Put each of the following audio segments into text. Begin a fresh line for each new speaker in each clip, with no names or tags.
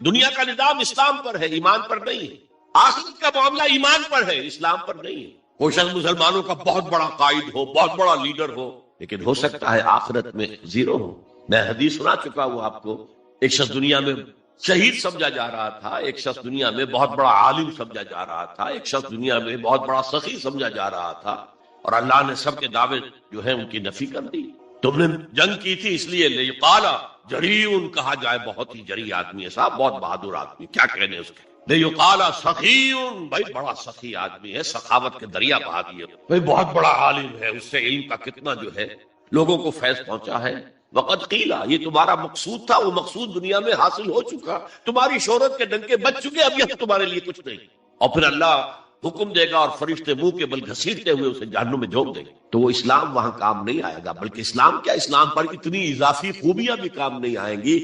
دنیا کا نظام اسلام پر ہے، ایمان پر نہیں ہے۔ آخرت کا معاملہ ایمان پر ہے، اسلام پر نہیں ہے۔ کوئی شخص مسلمانوں کا بہت بڑا قائد ہو، بہت بڑا لیڈر ہو، لیکن ہو سکتا ہے آخرت میں زیرو ہو۔ میں حدیث سنا چکا ہوں آپ کو، ایک شخص دنیا میں شہید سمجھا جا رہا تھا، ایک شخص دنیا میں بہت بڑا عالم سمجھا جا رہا تھا، ایک شخص دنیا میں بہت بڑا سخی سمجھا جا رہا تھا، اور اللہ نے سب کے دعوے جو ہیں ان کی نفی کر دی۔ تم نے جنگ کی تھی اس لیے لیقالا جریء کہا جائے، بہت ہی جری آدمی ہے صاحب، بہت بہادر آدمی، کیا کہنے اس کے۔ لیقالا سخی، بھائی بڑا سخی آدمی ہے، سخاوت کے دریا بہا دیے، بھائی بہت بڑا عالم ہے، اس سے علم کا کتنا جو ہے لوگوں کو فیض پہنچا ہے۔ وقد قیلا، یہ تمہارا مقصود تھا، وہ مقصود دنیا میں حاصل ہو چکا، تمہاری شہرت کے ڈنکے بج چکے، اب یہ تمہارے لیے کچھ نہیں۔ اور پھر اللہ حکم دے گا اور فرشتے منہ کے بل گھسیٹتے ہوئے اسے جہنم میں جھونک دیں گے، تو وہ اسلام وہاں کام نہیں آئے گا۔ بلکہ اسلام کیا، اسلام پر اتنی اضافی خوبیاں بھی کام نہیں آئیں گی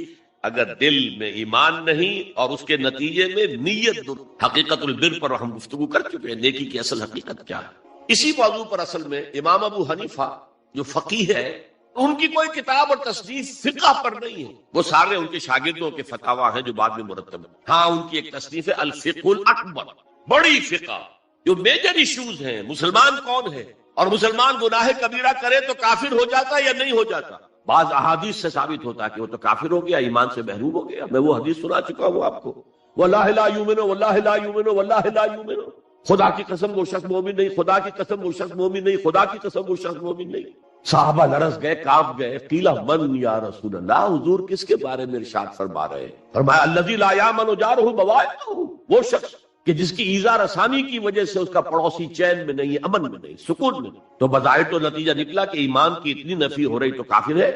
اگر دل میں ایمان نہیں، اور اس کے نتیجے میں نیت۔ حقیقت البر پر ہم گفتگو کر چکے ہیں، نیکی کی اصل حقیقت کیا ہے۔ اسی موضوع پر اصل میں امام ابو حنیفہ جو فقیہ ہے، ان کی کوئی کتاب اور تصنیف فقہ پر نہیں ہے، وہ سارے ان کے شاگردوں کے فتاوی ہیں جو بعد میں مرتب ہیں۔ ہاں، ان کی ایک تصنیف ہے الفقہ الاکبر، بڑی فقہ جو میجر ایشوز ہیں، مسلمان کون ہے اور مسلمان گناہ کبیرہ کرے تو کافر ہو جاتا یا نہیں ہو جاتا۔ بعض احادیث سے ثابت ہوتا ہے کہ وہ تو کافر ہو گیا، ایمان سے محروم ہو گیا۔ میں وہ حدیث سنا چکا ہوں آپ کو، واللہ لا یؤمن واللہ لا یؤمن واللہ لا یؤمن، خدا کی قسم وہ شخص مومن نہیں، خدا کی قسم وہ شخص مومن نہیں، خدا کی قسم وہ شخص مومن نہیں۔ صحابہ لرز گئے، کانپ گئے، قیل من یا رسول اللہ، حضور کس کے بارے میں ارشاد فرما رہے ہیں؟ فرمایا الذی لا یامن جارہ بوائقہ، وہ شخص کہ جس کی ایذا رسانی کی وجہ سے اس کا پڑوسی چین میں نہیں ہے، امن میں نہیں، سکون میں نہیں۔ تو بظاہر تو نتیجہ نکلا کہ ایمان کی اتنی نفی ہو رہی تو کافر ہے،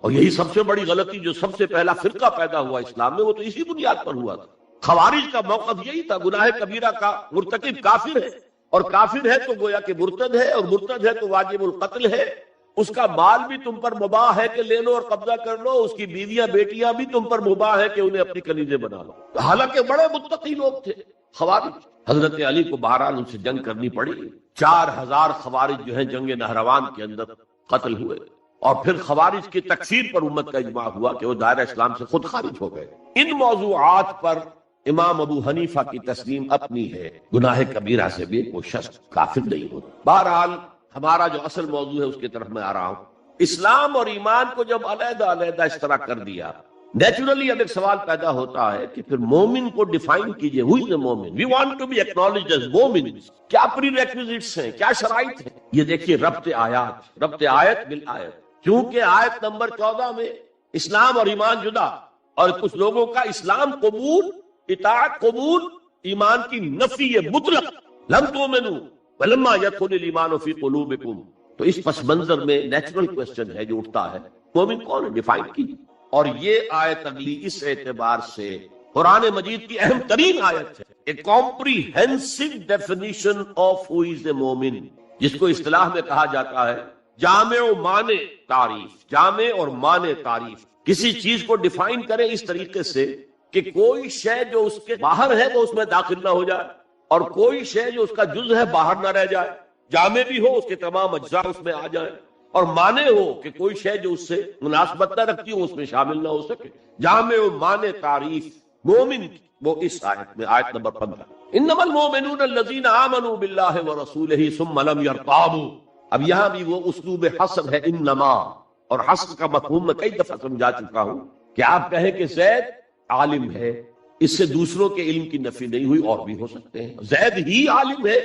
اور یہی سب سے بڑی غلطی جو سب سے پہلا فرقہ پیدا ہوا اسلام میں، وہ تو اسی بنیاد پر ہوا تھا۔ خوارج کا موقف یہی تھا، گناہ کبیرہ کا مرتکب کافر ہے، اور کافر ہے تو گویا کہ مرتد ہے، اور مرتد ہے تو واجب القتل ہے، اس کا مال بھی تم پر مباح ہے کہ لے لو اور قبضہ کر لو، اس کی بیویاں بیٹیاں بھی تم پر مباح ہے کہ انہیں اپنی کنیزیں بنا لو۔ حالانکہ بڑے متقی لوگ تھے خوارج۔ حضرت علی کو بہرحال ان سے جنگ کرنی پڑی، 4000 خوارج جو ہیں جنگ نہروان کے اندر قتل ہوئے، اور پھر خوارج کی تکفیر پر امت کا اجماع ہوا کہ وہ دائرہ اسلام سے خود خارج ہو گئے۔ ان موضوعات پر امام ابو حنیفہ کی تسلیم اپنی ہے، گناہ کبیرہ سے بھی کوئی شخص کافر نہیں ہوتا۔ بہرحال ہمارا جو اصل موضوع ہے اس کی طرف میں آ رہا ہوں۔ اسلام اور ایمان کو جب علیحدہ علیحدہ اس طرح کر دیا، نیچرلی اب ایک سوال پیدا ہوتا ہے کہ پھر مومن کو ڈیفائن کیجئے، who is a مومن؟ we want to be acknowledged as مومن، کیا پری ریکویزٹس ہیں، کیا شرائط ہیں؟ یہ دیکھیے ربط آیات، ربط آیت بالآیت، چونکہ آیت نمبر 14 میں اسلام اور ایمان جدا، اور کچھ لوگوں کا اسلام قبول، اطاعت قبول، ایمان کی نفی مطلق، لم تؤمنوا ولما يدخل الايمان في قلوبكم۔ تو اس پس منظر میں نیچرل کوسچن ہے جو اٹھتا ہے، مومن کون ہے؟ ڈیفائن کیجیے۔ اور یہ آیت اگلی اس اعتبار سے قرآن مجید کی اہم ترین آیت ہے، ایک کمپریہنسو ڈیفینیشن آف ہو از اے مومن، جس کو اصطلاح میں کہا جاتا ہے جامع و مانع تعریف۔ جامع اور مانع تعریف، کسی چیز کو ڈیفائن کریں اس طریقے سے کہ کوئی شے جو اس کے باہر ہے وہ اس میں داخل نہ ہو جائے، اور کوئی شے جو اس کا جز ہے باہر نہ رہ جائے۔ جامع بھی ہو، اس کے تمام اجزاء اس میں آ جائیں، اور مانع ہو کہ کوئی شے جو اس سے مناسبت نہ رکھتی ہو اس میں شامل نہ ہو سکے۔ جامع و مانع تعریف مومن کی وہ اس آیت میں، آیت نمبر 15، انما المؤمنون الذین آمنوا باللہ ورسولہ ثم لم یرتابوا۔ اب یہاں بھی وہ اسلوب حصر ہے، انما، اور حصر کا مفہوم میں کئی دفعہ سمجھا چکا ہوں کہ آپ کہیں کہ زید عالم ہے، اس سے دوسروں کے علم کی نفی نہیں ہوئی، اور بھی ہو سکتے ہیں۔ زید ہی عالم ہے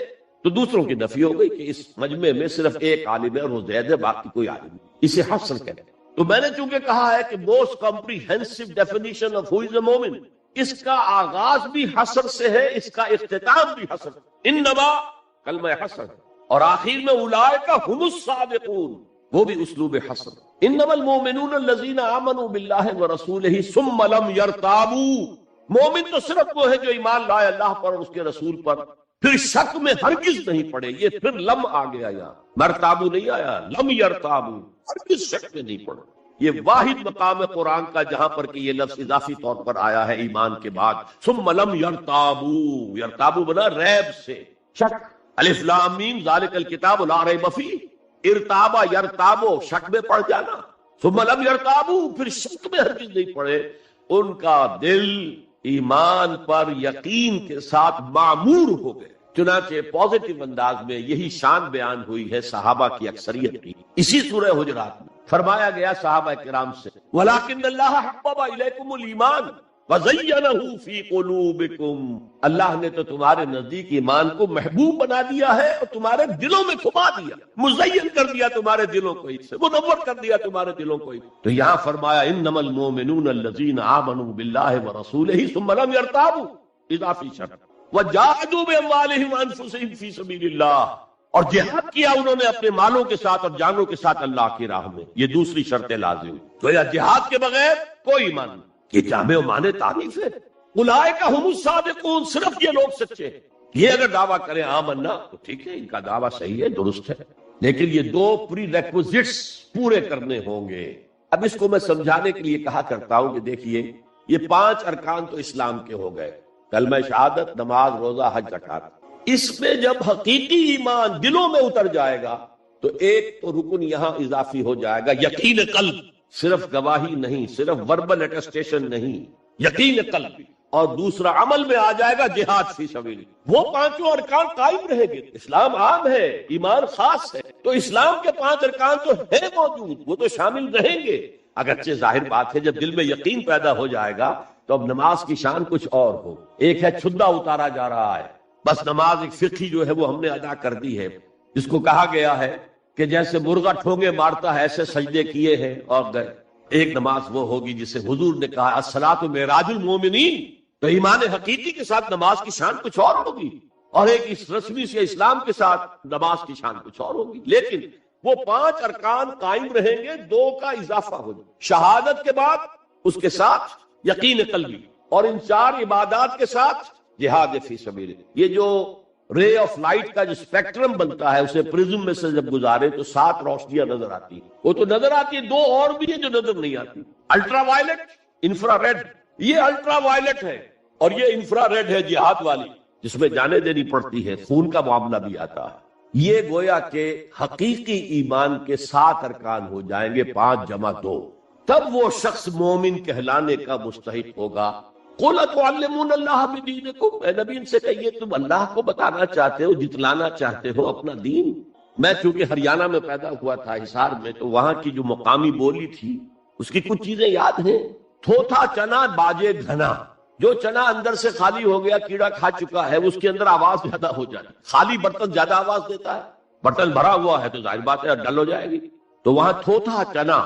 تو دوسروں کی نفی ہو گئی کہ اس مجمع میں صرف ایک عالم ہے اور وہ زید ہے، باقی کوئی عالم نہیں، اسے حصر کہتے ہیں۔ تو میں نے چونکہ کہا ہے کہ موسٹ کمپریہنسو ڈیفینیشن آف ہو از اے مومن، اس کا آغاز بھی حصر سے ہے، اس کا اختتام بھی حصر، انما کلمہ حصر، اور آخر میں اولئک هم الصادقون، وہ بھی اسلوب حصر۔ انما المؤمنون الذین آمنوا باللہ ورسولہ ثم لم یرتابوا۔ مومن تو صرف وہ ہے جو ایمان لائے اللہ پر اور اس کے رسول پر، پھر شک میں ہرگز نہیں پڑے۔ یہ پھر لم آ گیا، یہاں مرتابو نہیں آیا، لم یرتابو، ہرگز شک میں نہیں پڑے۔ یہ واحد مقام ہے قرآن کا جہاں پر کہ یہ لفظ اضافی طور پر آیا ہے ایمان کے بعد، ثم لم یرتابو۔ یرتابو بنا ریب سے، شک، الف لام میم ذالک الکتاب لا ریب فیہ، ارتابا یرتابو، شک میں پڑ جانا، ثم لم یرتابو، پھر شک میں ہرگز نہیں پڑے۔ ان کا دل ایمان پر یقین کے ساتھ معمور ہو گئے. چنانچہ پازیٹیو انداز میں یہی شان بیان ہوئی ہے صحابہ کی اکثریت کی. اسی سورہ حجرات میں فرمایا گیا صحابہ کرام سے وَلَٰكِنَّ اللَّهَ حَبَّبَ إِلَيْكُمُ الْإِيمَانَ وَزَيَّنَهُ فِي قُلُوبِكُمْ. اللہ نے تو تمہارے نزدیک ایمان کو محبوب بنا دیا ہے اور تمہارے دلوں میں چھپا دیا، مزین کر دیا تمہارے دلوں کو، اس سے منور کر دیا تمہارے دلوں کو. تو یہاں فرمایا انما المؤمنون الذین آمنوا باللہ ورسولہ ثم لم يرتابوا، اضافی شرط، وجاہدوا باموالہم وانفسہم فی سبیل اللہ، اور جہاد کیا انہوں نے اپنے مالوں کے ساتھ اور جانوں کے ساتھ اللہ کی راہ میں. یہ دوسری شرط لازم. تو یا جہاد کے بغیر کوئی ایمان نہیں. یہ جامع و معنی تعریف ہے. اولئک ھم الصادقون، صرف یہ لوگ سچے ہیں. یہ اگر دعویٰ کریں آمنا تو ٹھیک ہے، ان کا دعویٰ صحیح ہے، درست ہے، لیکن یہ دو پری ریکوزٹس پورے کرنے ہوں گے. اب اس کو میں سمجھانے کے لیے کہا کرتا ہوں کہ دیکھیے یہ 5 ارکان تو اسلام کے ہو گئے، کلمہ شہادت، نماز، روزہ، حج، زکات. اس میں جب حقیقی ایمان دلوں میں اتر جائے گا تو ایک تو رکن یہاں اضافی ہو جائے گا، یقین قلب. صرف گواہی نہیں، صرف وربل اٹیسٹیشن نہیں، یقین قلب. اور دوسرا عمل میں آ جائے گا جہاد فی سبیل. وہ 5 ارکان قائم رہیں گے. اسلام عام ہے، ایمان خاص ہے، تو اسلام کے 5 ارکان تو ہے موجود، وہ تو شامل رہیں گے. اگرچہ ظاہر بات ہے جب دل میں یقین پیدا ہو جائے گا تو اب نماز کی شان کچھ اور ہو. ایک ہے چھدا اتارا جا رہا ہے، بس نماز ایک فقہی جو ہے وہ ہم نے ادا کر دی ہے، جس کو کہا گیا ہے کہ جیسے مرغا ٹھونگے مارتا ہے ایسے سجدے کیے ہیں اور گئے. ایک نماز وہ ہوگی جسے حضور نے کہا الصلاۃ معراج المومنین. تو ایمان حقیقی کے ساتھ نماز کی شان کچھ اور ہوگی، اور ایک اس رسمی سے اسلام کے ساتھ نماز کی شان کچھ اور ہوگی. لیکن وہ 5 ارکان قائم رہیں گے، 2 کا اضافہ ہو جائے. شہادت کے بعد اس کے ساتھ یقین قلبی، اور ان 4 عبادات کے ساتھ جہاد فی سبیل. یہ جو رے آف لائٹ کا جو اسپیکٹرم بنتا ہے اسے پرزم میں سے جب گزارے تو 7 روشنیاں نظر آتی ہیں. وہ تو نظر آتی ہے، 2 اور بھی ہیں جو نظر نہیں آتی. Ultraviolet, infrared. یہ الٹرا وائلٹ ہے اور یہ انفرا ریڈ ہے جہاد والی، جس میں جانیں دینی پڑتی ہے، خون کا معاملہ بھی آتا ہے. یہ گویا کہ حقیقی ایمان کے 7 ارکان ہو جائیں گے، 5 جمع 2. تب وہ شخص مومن کہلانے کا مستحق ہوگا. قُلْ أَتُعَلِّمُونَ اللَّهَ بِدِينِكُمْ، اے نبی ان سے کہیے تم اللہ کو بتانا چاہتے ہو، جتلانا چاہتے ہو اپنا دین. میں چونکہ ہریانہ میں پیدا ہوا تھا، حصار میں، تو وہاں کی جو مقامی بولی تھی اس کی کچھ چیزیں یاد ہیں. تھوتھا چنا باجے گھنا. جو چنا اندر سے خالی ہو گیا، کیڑا کھا چکا ہے، اس کے اندر آواز زیادہ ہو جاتی. خالی برتن زیادہ آواز دیتا ہے، برتن بھرا ہوا ہے تو ظاہر بات ہے ڈل ہو جائے گی. تو وہاں تھوتھا چنا،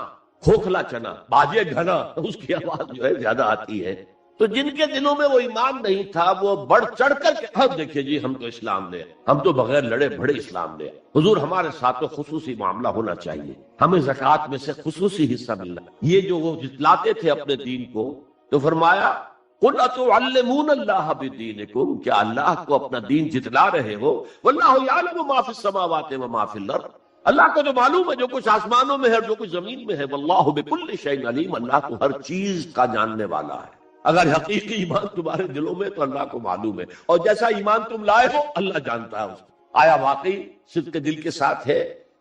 کھوکھلا چنا، باجے گھنا، اس کی آواز جو ہے زیادہ آتی ہے. تو جن کے دلوں میں وہ ایمان نہیں تھا وہ بڑھ چڑھ کر کے اب دیکھیے جی ہم تو اسلام لے، ہم تو بغیر لڑے بڑے اسلام لے. حضور ہمارے ساتھ تو خصوصی معاملہ ہونا چاہیے، ہمیں زکوٰۃ میں سے خصوصی حصہ ملنا. یہ جو وہ جتلاتے تھے اپنے دین کو، تو فرمایا قُلْ أَتُعَلِّمُونَ اللَّهَ بِدِينِكُمْ، کیا اللہ کو اپنا دین جتلا رہے ہو. وَاللَّهُ يَعْلَمُ مَا فِي السَّمَاوَاتِ وَمَا فِي الْأَرْضِ، اللہ کو تو معلوم ہے جو کچھ آسمانوں میں ہے اور جو کچھ زمین میں ہے. وَاللَّهُ بِكُلِّ شَيْءٍ عَلِيمٌ، اللہ کو ہر چیز کا جاننے والا ہے. اگر حقیقی ایمان تمہارے دلوں میں تو اللہ کو معلوم ہے، اور جیسا ایمان تم لائے ہو اللہ جانتا ہے اس کو. آیا واقعی صدق دل کے ساتھ ہے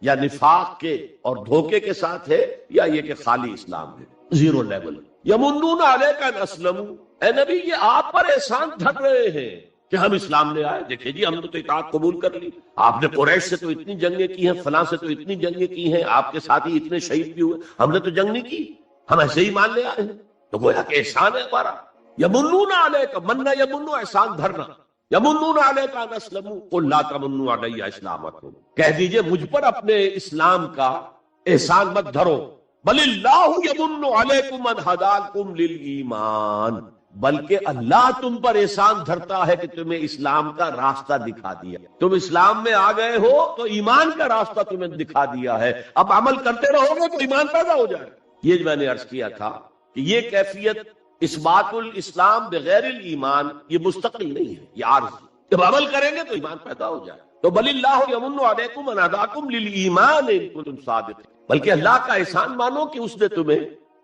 یا نفاق کے اور دھوکے کے ساتھ ہے، یا یہ کہ خالی اسلام ہے، زیرو لیول. یمنون علیک ان اسلموا، اے نبی یہ آپ پر احسان دھر رہے ہیں کہ ہم اسلام لے آئے. دیکھیں جی ہم نے تو اطاعت قبول کر لی، آپ نے قریش سے تو اتنی جنگیں کی ہیں، فلاں سے تو اتنی جنگیں کی ہیں، آپ کے ساتھ ہی اتنے شہید بھی ہوئے، ہم نے تو جنگ نہیں کی، ہم ایسے ہی مان لے آئے ہیں. تو گویا کہ احسان ہے ہمارا. یمنون علیک، مننا یمنو احسان دھرنا. یمنون علیک ان اسلموا قل لا تمنوا علی اسلامکم، کہہ دیجئے مجھ پر اپنے اسلام کا احسان مت دھرو. بل اللہ یمن علیکم ان ہداکم للایمان، بلکہ اللہ تم پر احسان دھرتا ہے کہ تمہیں اسلام کا راستہ دکھا دیا. تم اسلام میں آ گئے ہو تو ایمان کا راستہ تمہیں دکھا دیا ہے، اب عمل کرتے رہو گے تو ایمان پیدا ہو جائے. یہ میں نے عرض کیا تھا کہ یہ کیفیت اثبات الاسلام بغیر الایمان یہ مستقل نہیں ہے، یہ عارض. جب عمل کریں گے تو ایمان پیدا ہو جائے. تو بل اللہ یمن علیکم ان ہداکم للایمان ان کنتم صادقین، بلکہ اللہ کا احسان مانو کہ اس نے تمہیں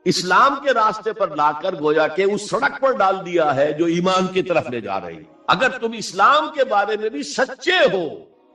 اسلام کے راستے پر لا کر گویا کہ اس سڑک پر ڈال دیا ہے جو ایمان کی طرف لے جا رہی. اگر تم اسلام کے بارے میں بھی سچے ہو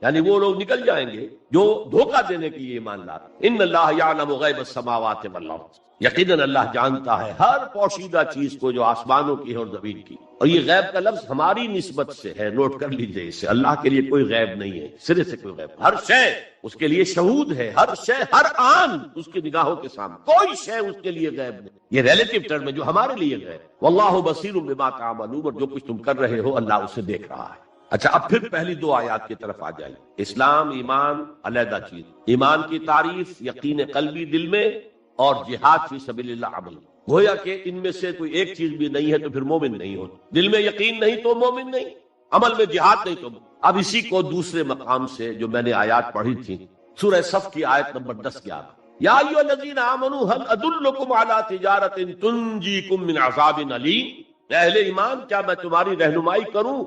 یعنی وہ لوگ نکل جائیں گے جو دھوکہ دینے کے لیے ایمان لاتے. ان اللہ یعلم غیب السماوات والارض، یقیناً اللہ جانتا ہے ہر پوشیدہ چیز کو جو آسمانوں کی ہے اور زمین کی. اور یہ غیب کا لفظ ہماری نسبت سے ہے، نوٹ کر لیجئے اسے. اللہ کے لیے کوئی غیب نہیں ہے، سرے سے کوئی غیب. ہر شے اس کے لیے شہود ہے، ہر شے ہر آن اس کی نگاہوں کے سامنے، کوئی شے اس کے لیے غیب نہیں. یہ ریلیٹیو ٹرم ہے جو ہمارے لیے غیب. واللہ بصیر بما تعملون، اور جو کچھ تم کر رہے ہو اللہ اسے دیکھ رہا ہے. اچھا، اب پھر پہلی دو آیات کی طرف آ جائیں. اسلام ایمان علیحدہ چیز. ایمان کی تعریف یقین قلبی دل میں، اور جہاد فی سبیل اللہ عمل. گویا کہ ان میں سے کوئی ایک چیز بھی نہیں ہے تو پھر مومن نہیں ہو. دل میں یقین نہیں تو مومن نہیں، عمل میں جہاد نہیں تو مومن. اب اسی کو دوسرے مقام سے جو میں نے آیات پڑھی تھی، سورہ صف کی آیت نمبر 10-11، یا ایھا الذین آمنوا هل ادلکم علی تجارۃ تنجیکم من عذاب علیم. اہل ایمان، کیا میں تمہاری رہنمائی کروں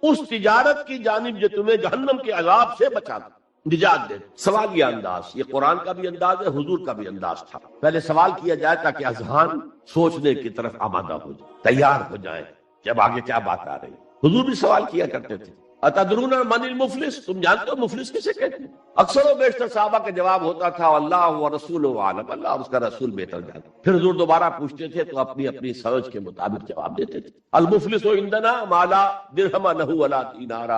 اس تجارت کی جانب جو تمہیں جہنم کے عذاب سے بچاتا، نجات دے. سوالیہ انداز، یہ قرآن کا بھی انداز ہے، حضور کا بھی انداز تھا. پہلے سوال کیا جائے تاکہ اذہان سوچنے کی طرف آمادہ ہو جائے، تیار ہو جائیں جب آگے کیا بات آ رہی. حضور بھی سوال کیا کرتے تھے، اتدرون من المفلس، تم جانتے ہو مفلس کسے کہتے ہیں؟ اکثر و بیشتر صحابہ کا جواب ہوتا تھا اللہ ورسولہ عالم، اللہ اور اس کا رسول بہتر جانتے. پھر حضور دوبارہ پوچھتے تھے تو اپنی اپنی سمجھ کے مطابق جواب دیتے تھے. المفلس عندنا ما لا درہم لہ ولا دینار.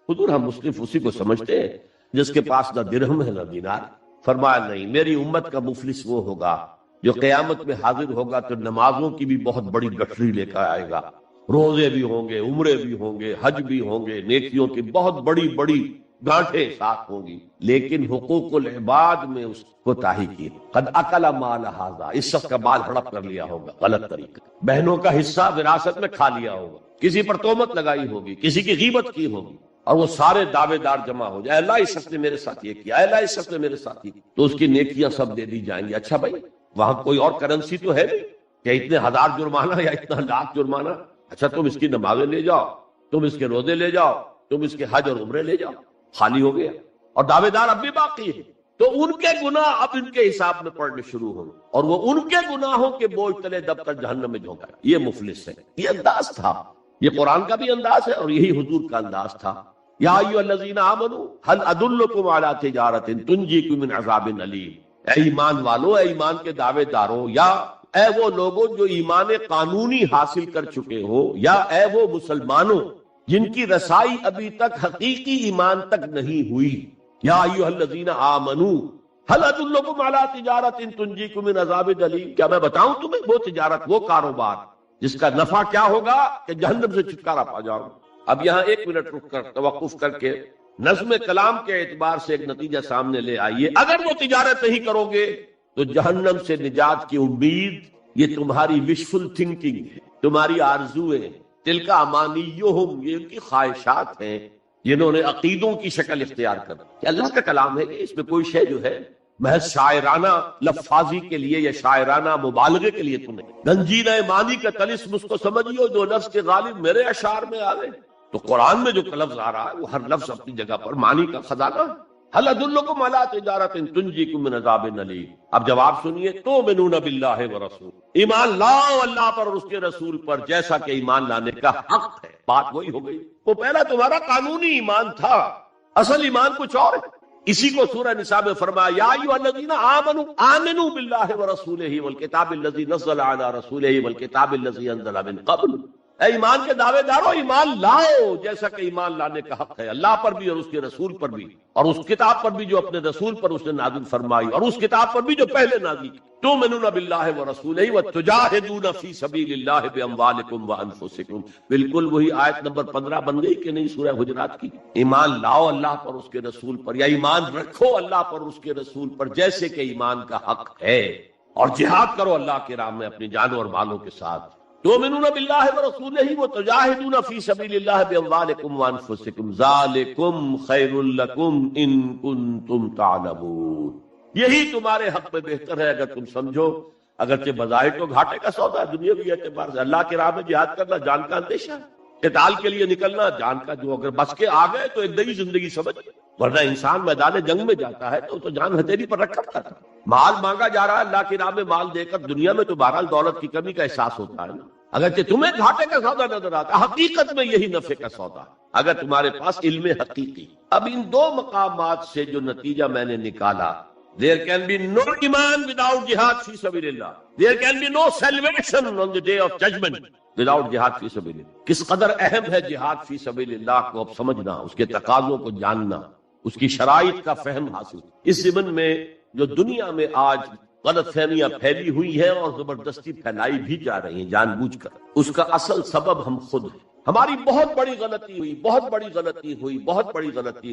حضور ہم مصرف اسی کو سمجھتے ہیں جس کے پاس نہ درہم ہے نہ دینار. فرمایا نہیں، میری امت کا مفلس وہ ہوگا جو قیامت میں حاضر ہوگا تو نمازوں کی بھی بہت بڑی گٹھری لے کر آئے گا، روزے بھی ہوں گے، عمرے بھی ہوں گے، حج بھی ہوں گے، نیکیوں کی بہت بڑی بڑی گانٹھیں ساتھ ہوں گی، لیکن حقوق العباد میں اس کو تاہی کی. قد اکل مال ھذا، اس شخص کا مال ہڑپ کر لیا ہوگا غلط طریقے، بہنوں کا حصہ وراثت میں کھا لیا ہوگا، کسی پر تہمت لگائی ہوگی، کسی کی غیبت کی ہوگی، اور وہ سارے دعوے دار جمع ہو جائے، اللہ اس شخص نے میرے ساتھ یہ کیا، اللہ اس شخص نے میرے ساتھ یہ کیا، تو اس کی نیکیاں سب دے دی جائیں گی. اچھا بھائی، وہاں کوئی اور کرنسی تو ہے نہیں کہ اتنے ہزار جرمانہ یا اتنا لاکھ جرمانہ. اچھا، تم اس کی نمازیں لے جاؤ، تم اس کے روزے لے جاؤ، تم اس کے حج اور عمرے لے جاؤ، خالی ہو گیا. اور دعوے دار اب بھی باقی ہیں، تو ان کے گناہ اب ان کے حساب میں پڑنے شروع ہوں، اور وہ ان کے گناہوں کے بوجھ تلے دب کر جہنم میں جھونکا. یہ مفلس ہے. یہ انداز تھا، یہ قرآن کا بھی انداز ہے اور یہی حضور کا انداز تھا. یا ایھا الذین آمنوا هل ادلکم علی تجارۃ تنجیکم من عذاب علیم. اے ایمان والو، اے ایمان کے دعوے دارو، یا اے وہ لوگوں جو ایمان قانونی حاصل کر چکے ہو، یا اے وہ مسلمانوں جن کی رسائی ابھی تک حقیقی ایمان تک نہیں ہوئی. یا ایھا الذین آمنوا هل ادلکم علی تجارۃ تنجیکم من عذاب علیم. کیا میں بتاؤں تمہیں وہ تجارت، وہ کاروبار جس کا نفع کیا ہوگا کہ جہنم سے چھٹکارا پا جاؤ. اب یہاں ایک منٹ رک کر توقف کر کے نظم کلام کے اعتبار سے ایک نتیجہ سامنے لے آئیے. اگر وہ تجارت نہیں کرو گے تو جہنم سے نجات کی امید یہ تمہاری وشفل تھنکنگ ہے، تمہاری آرزویں، تلک امانیہم، یہ ان کی خواہشات ہیں جنہوں نے عقیدوں کی شکل اختیار کر. کہ اللہ کا کلام ہے کہ اس میں کوئی شے جو ہے محض شاعرانہ لفاظی کے لیے یا شاعرانہ مبالغے کے لیے تو نہیں. گنجینہ مانی کا طلسم اس کو سمجھیو جو نفس کے غالب میرے اشعار میں آ گئے. تو قرآن میں جو لفظ آ رہا ہے وہ ہر لفظ اپنی جگہ پر معنی کا خزانہ ہے. هل ادلکم علی تجارۃ تنجیکم من عذاب علیم. اب جواب سنیے، تؤمنون باللہ ورسول، ایمان لاؤ اللہ پر اور اس کے رسول پر جیسا کہ ایمان لانے کا حق ہے. بات وہی ہو گئی. وہ پہلا تمہارا قانونی ایمان تھا، اصل ایمان کچھ اور ہے. اسی کو سورہ نساء میں فرمایا یا ایھا الذین آمنوا آمنوا باللہ ورسولہ والکتاب الذی نزل علی رسولہ والکتاب الذی انزل من قبل. اے ایمان کے دعوے دارو، ایمان لاؤ جیسا کہ ایمان لانے کا حق ہے، اللہ پر بھی اور اس کے رسول پر بھی، اور اس کتاب پر بھی جو اپنے رسول پر اس نے نازل فرمائی، اور اس کتاب پر بھی جو پہلے نازل کی. تؤمنون باللہ ورسولہ وتجاہدون فی سبیل اللہ باموالکم وانفسکم. بالکل وہی آیت نمبر 15 بن گئی کہ نہیں سورہ حجرات کی. ایمان لاؤ اللہ پر اس کے رسول پر، یا ایمان رکھو اللہ پر اس کے رسول پر جیسے کہ ایمان کا حق ہے، اور جہاد کرو اللہ کی راہ میں اپنی جانوں اور مالوں کے ساتھ. تؤمنون باللہ ورسولہ وتجاہدون فی سبیل اللہ باموالکم وانفسکم ذالکم خیر لکم ان کنتم تعلمون. یہی تمہارے حق میں بہتر ہے اگر تم سمجھو. اگرچہ بظاہر تو گھاٹے کا سودا ہے دنیاوی اعتبار سے. اللہ کی راہ میں جہاد کرنا جان کا اندیشہ ہے، قتال کے لیے نکلنا جان کا، جو اگر بس کے آ گئے تو ایک نئی زندگی سمجھ. ورنہ انسان میدان جنگ میں جاتا ہے تو جان ہتھیلی پر رکھ کر جاتا ہے. مال مانگا جا رہا ہے اللہ کی راہ میں، مال دے کر دنیا میں تو بہرحال دولت کی کمی کا احساس ہوتا ہے نا. اگرچہ تمہیں گھاٹے کا سودا نظر آتا، حقیقت میں یہی نفع کا سودا اگر تمہارے پاس علم حقیقی۔ اب ان دو مقامات سے جو نتیجہ میں نے نکالا، there can be no iman without jihad fi sabilillah, there can be no salvation on the day of judgment without jihad fi sabilillah۔ کس قدر اہم ہے جہاد فی سبیل اللہ کو اب سمجھنا، اس کے تقاضوں کو جاننا، اس کی شرائط کا فہم حاصل۔ اس ضمن میں جو دنیا میں آج غلط فہمیاں پھیلی ہوئی ہیں اور زبردستی پھیلائی بھی جا رہی ہیں جان بوجھ کر، اس کا اصل سبب ہم خود ہیں۔ ہماری بہت بڑی غلطی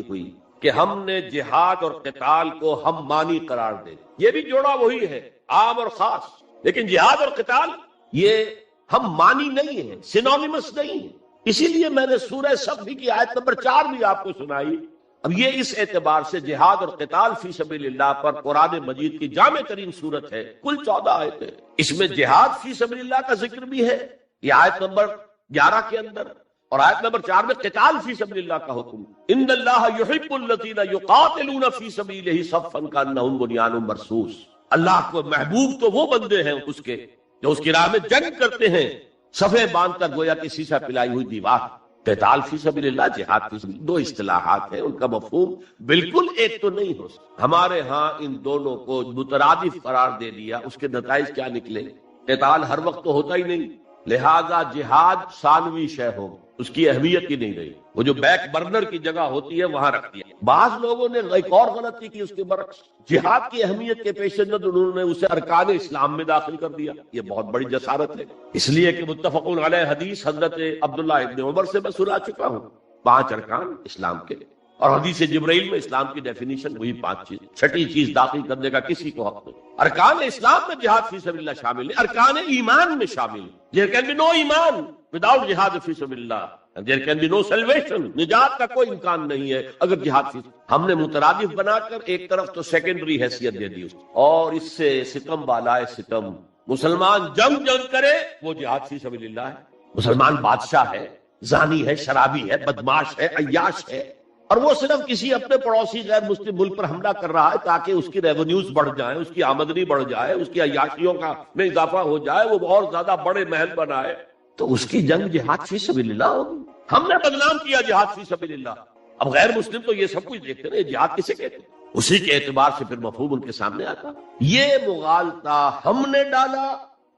ہوئی کہ ہم نے جہاد اور قتال کو ہم مانی قرار دے۔ یہ بھی جوڑا وہی ہے، عام اور خاص، لیکن جہاد اور قتال یہ ہم مانی نہیں ہیں، سینونیمس نہیں ہیں۔ اسی لیے میں نے سورہ صف کی آیت نمبر 4 بھی آپ کو سنائی۔ اب یہ اس اعتبار سے جہاد اور قتال فی سبیل اللہ پر قرآن مجید کی جامع ترین صورت ہے، کل 14 آیتیں، اس میں جہاد فی سبیل اللہ کا ذکر بھی ہے، یہ آیت نمبر 11 کے اندر، اور آیت نمبر 4 میں قتال فی سبیل اللہ کا حکم۔ ان اللہ یحب الذین یقاتلون فی سبیلہ صفا کانہم بنیان مرصوص۔ اللہ کو محبوب تو وہ بندے ہیں اس کے جو اس کی راہ میں جنگ کرتے ہیں صفیں باندھ کر گویا کہ سیسا پلائی ہوئی دیوار۔ قتال فی سبیل اللہ، جہاد فی سبیل اللہ، دو اصطلاحات ہیں، ان کا مفہوم بالکل ایک تو نہیں ہو سکتا۔ ہمارے ہاں ان دونوں کو مترادف قرار دے دیا، اس کے نتائج کیا نکلے؟ قتال ہر وقت تو ہوتا ہی نہیں، لہذا جہاد ثانوی شے ہو، اس کی اہمیت ہی نہیں رہی، وہ جو بیک برنر کی جگہ ہوتی ہے وہاں رکھ دیا۔ بعض لوگوں نے ایک اور غلطی کی اس کے برعکس، جہاد کی اہمیت کے پیش نظر انہوں نے اسے ارکان اسلام میں داخل کر دیا۔ یہ بہت بڑی جسارت ہے، اس لیے کہ متفقون علیہ حدیث حضرت عبداللہ ابن عمر سے میں سنا چکا ہوں، 5 ارکان اسلام کے، اور حدیث جبرائیل میں اسلام کی ڈیفینیشن وہی 5 چیز، چھٹی چیز داخل کرنے کا کسی کو حق نہیں۔ ارکان اسلام میں جہاد فی سبیل اللہ شامل ہے، ارکان ایمان میں شامل ہے۔ There can be no ایمان without جہاد فی سبیل اللہ، and there can be no salvation، نجات کا کوئی امکان نہیں ہے اگر جہاد فی۔ ہم نے مترادف بنا کر ایک طرف تو سیکنڈری حیثیت دے دی اس، اور اس سے ستم بالائے ستم، مسلمان جنگ کرے وہ جہاد فی سبیل اللہ ہے۔ مسلمان بادشاہ ہے، زانی ہے، شرابی ہے، بدماش ہے، عیاش ہے، اور وہ صرف کسی اپنے پڑوسی غیر مسلم ملک پر حملہ کر رہا ہے تاکہ اس کی ریونیوز بڑھ جائیں، اس کی آمدنی بڑھ جائے، اس کی عیاشیوں کا میں اضافہ ہو جائے، وہ اور زیادہ بڑے محل بنائے، تو اس کی جنگ جہاد فی سبیل اللہ ہوگی۔ ہم نے بدنام کیا جہاد فی سبیل اللہ۔ اب غیر مسلم تو یہ سب کچھ دیکھتے ہیں، جہاد کسے کہتے ہیں؟ اسی کے اعتبار سے پھر مفہوم ان کے سامنے آتا۔ یہ مغالطہ ہم نے ڈالا،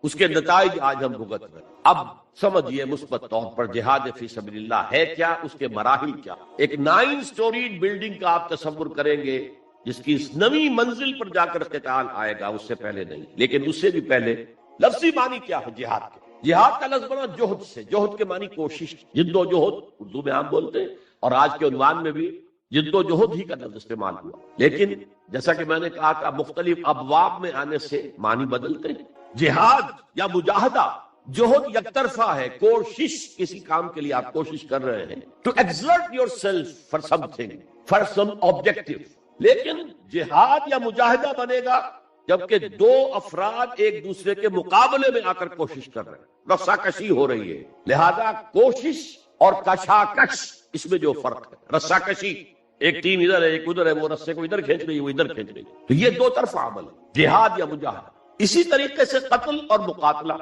اس کے نتائج آج ہم بھگت رہے ہیں۔ اب سمجھیے مثبت طور پر جہاد فی سبیل اللہ ہے کیا، اس کے مراحل کیا۔ ایک 9 سٹوریڈ بلڈنگ کا آپ تصور کریں گے جس کی اس نویں منزل پر جا کر قتال آئے گا، اس سے پہلے نہیں، لیکن اس سے بھی پہلے لفظی معنی کیا ہے جہاد کے؟ جہاد کا لفظ بنا جوہد سے، جوہد کے معنی کوشش، جد و جہد اردو میں عام بولتے ہیں، اور آج کے عنوان میں بھی جد و جہد ہی کا لفظ استعمال ہوا، لیکن جیسا کہ میں نے کہا تھا مختلف ابواب میں آنے سے معنی بدلتے ہیں۔ جہاد یا مجاہدہ، جوہد یک طرفہ ہے، کوشش، کسی کام کے لیے آپ کوشش کر رہے ہیں، to exert yourself for something, for some objective. لیکن جہاد یا مجاہدہ بنے گا جبکہ 2 افراد ایک دوسرے کے مقابلے میں آ کر کوشش کر رہے ہیں، رساکشی ہو رہی ہے۔ لہذا کوشش اور کشاکش، اس میں جو فرق ہے، رساکشی ایک ٹیم ادھر ہے ایک ادھر ہے، وہ رسے کو ادھر کھینچ رہی ہے وہ ادھر کھینچ رہی ہے، تو یہ 2 طرفہ عمل ہے، جہاد یا مجاہدہ۔ اسی طریقے سے قتل اور مقاتلہ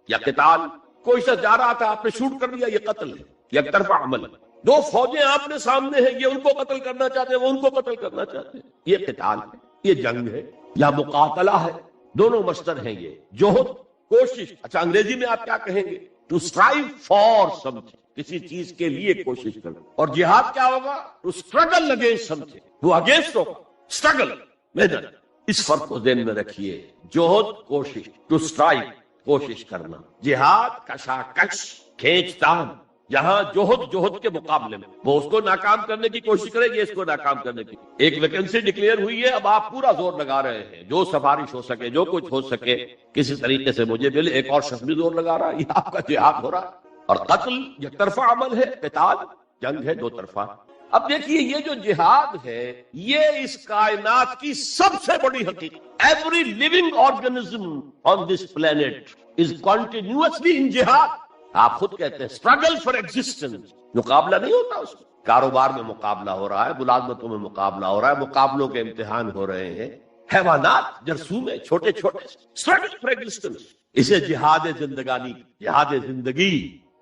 یا قتال، کوئی شخص جا رہا تھا آپ نے شوٹ کر دیا، یہ قتل ہے، یک طرفہ عمل ہے۔ 2 فوجیں آپ نے سامنے ہیں، یہ ان کو قتل کرنا چاہتے ہیں، وہ ان کو قتل کرنا چاہتے ہیں، یہ قتال ہے، یہ جنگ ہے یا مقاتلہ ہے، دونوں مصدر ہیں یہ، جوہد، کوشش۔ اچھا انگریزی میں آپ کیا کہیں گے؟ To strive for something, کسی چیز کے لیے کوشش کرنا۔ اور جہاد کیا ہوگا؟ To struggle against something, وہ اگینسٹ ہوگا، اسٹرگل، محنت۔ اس فرق کو ذہن میں رکھیے، جوہد کوشش، ٹو اسٹرائیو کوشش کرنا، جہاد کشاکش، کھینچ تان۔ یہاں جوہد کے مقابلے میں وہ اس کو ناکام کرنے کی کوشش کرے گی، اس کو ناکام کرنے کی۔ ایک ویکنسی ڈکلیئر ہوئی ہے، اب آپ پورا زور لگا رہے ہیں، جو سفارش ہو سکے، جو کچھ ہو سکے کسی طریقے سے مجھے ملے، ایک اور شخص بھی زور لگا رہا ہے، یہ آپ کا جہاد ہو رہا۔ اور قتل یک طرفہ عمل ہے، قتال جنگ ہے 2 طرفہ۔ اب دیکھیے یہ جو جہاد ہے یہ اس کائنات کی سب سے بڑی حقیقت۔ Every living organism on this planet is continuously in جہاد۔ آپ خود کہتے ہیں اسٹرگل فار ایگزسٹنس، مقابلہ نہیں ہوتا اس میں، کاروبار میں مقابلہ ہو رہا ہے، ملازمتوں میں مقابلہ ہو رہا ہے، مقابلوں کے امتحان ہو رہے ہیں، حیوانات جرثومے چھوٹے چھوٹے اسٹرگل فار ایگزسٹنس، اسے جہاد زندگانی، جہاد زندگی.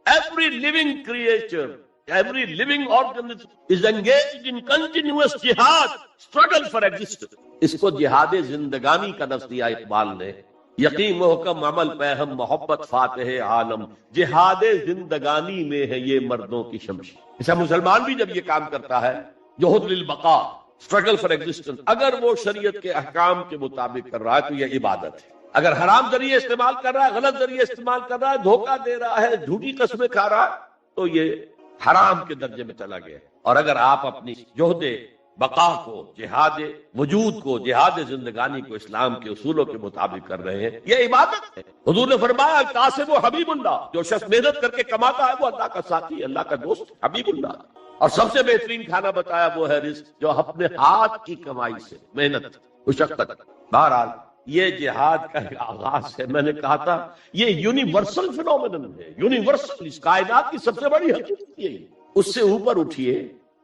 Every living creature, every living organism is engaged in continuous jihad, struggle for existence. اس کو جہاد زندگانی کا لفظ دیا اقبال نے. یقین محکم عمل پہم محبت فاتح عالم، جہاد زندگانی میں ہے یہ مردوں کی شمشیر. ایسا مسلمان بھی جب یہ کام کرتا ہے، جہد للبقاء، struggle for existence، اگر وہ شریعت کے احکام کے مطابق کر رہا ہے تو یہ عبادت ہے. اگر حرام ذریعے استعمال کر رہا ہے، غلط ذریعے استعمال کر رہا ہے، دھوکہ دے رہا ہے، جھوٹی قسمیں کھا رہا ہے، تو یہ حرام کے درجے میں چلا گیا. اور اگر آپ اپنی جہد بقا کو، جہاد وجود کو، جہاد زندگانی کو اسلام کے اصولوں کے مطابق کر رہے ہیں، یہ عبادت ہے. حضور نے فرمایا کاسب و حبیب اللہ، جو شخص محنت کر کے کماتا ہے وہ اللہ کا ساتھی، اللہ کا دوست، حبیب اللہ. اور سب سے بہترین کھانا بتایا وہ ہے رزق، جو اپنے ہاتھ کی کمائی سے، محنت، مشقت. بہرحال یہ جہاد کا آغاز ہے. میں نے کہا تھا یہ یونیورسل فینومینن ہے، یونیورسل، اس کائنات کی سب سے بڑی حقیقت یہی. اس سے اوپر اٹھیے،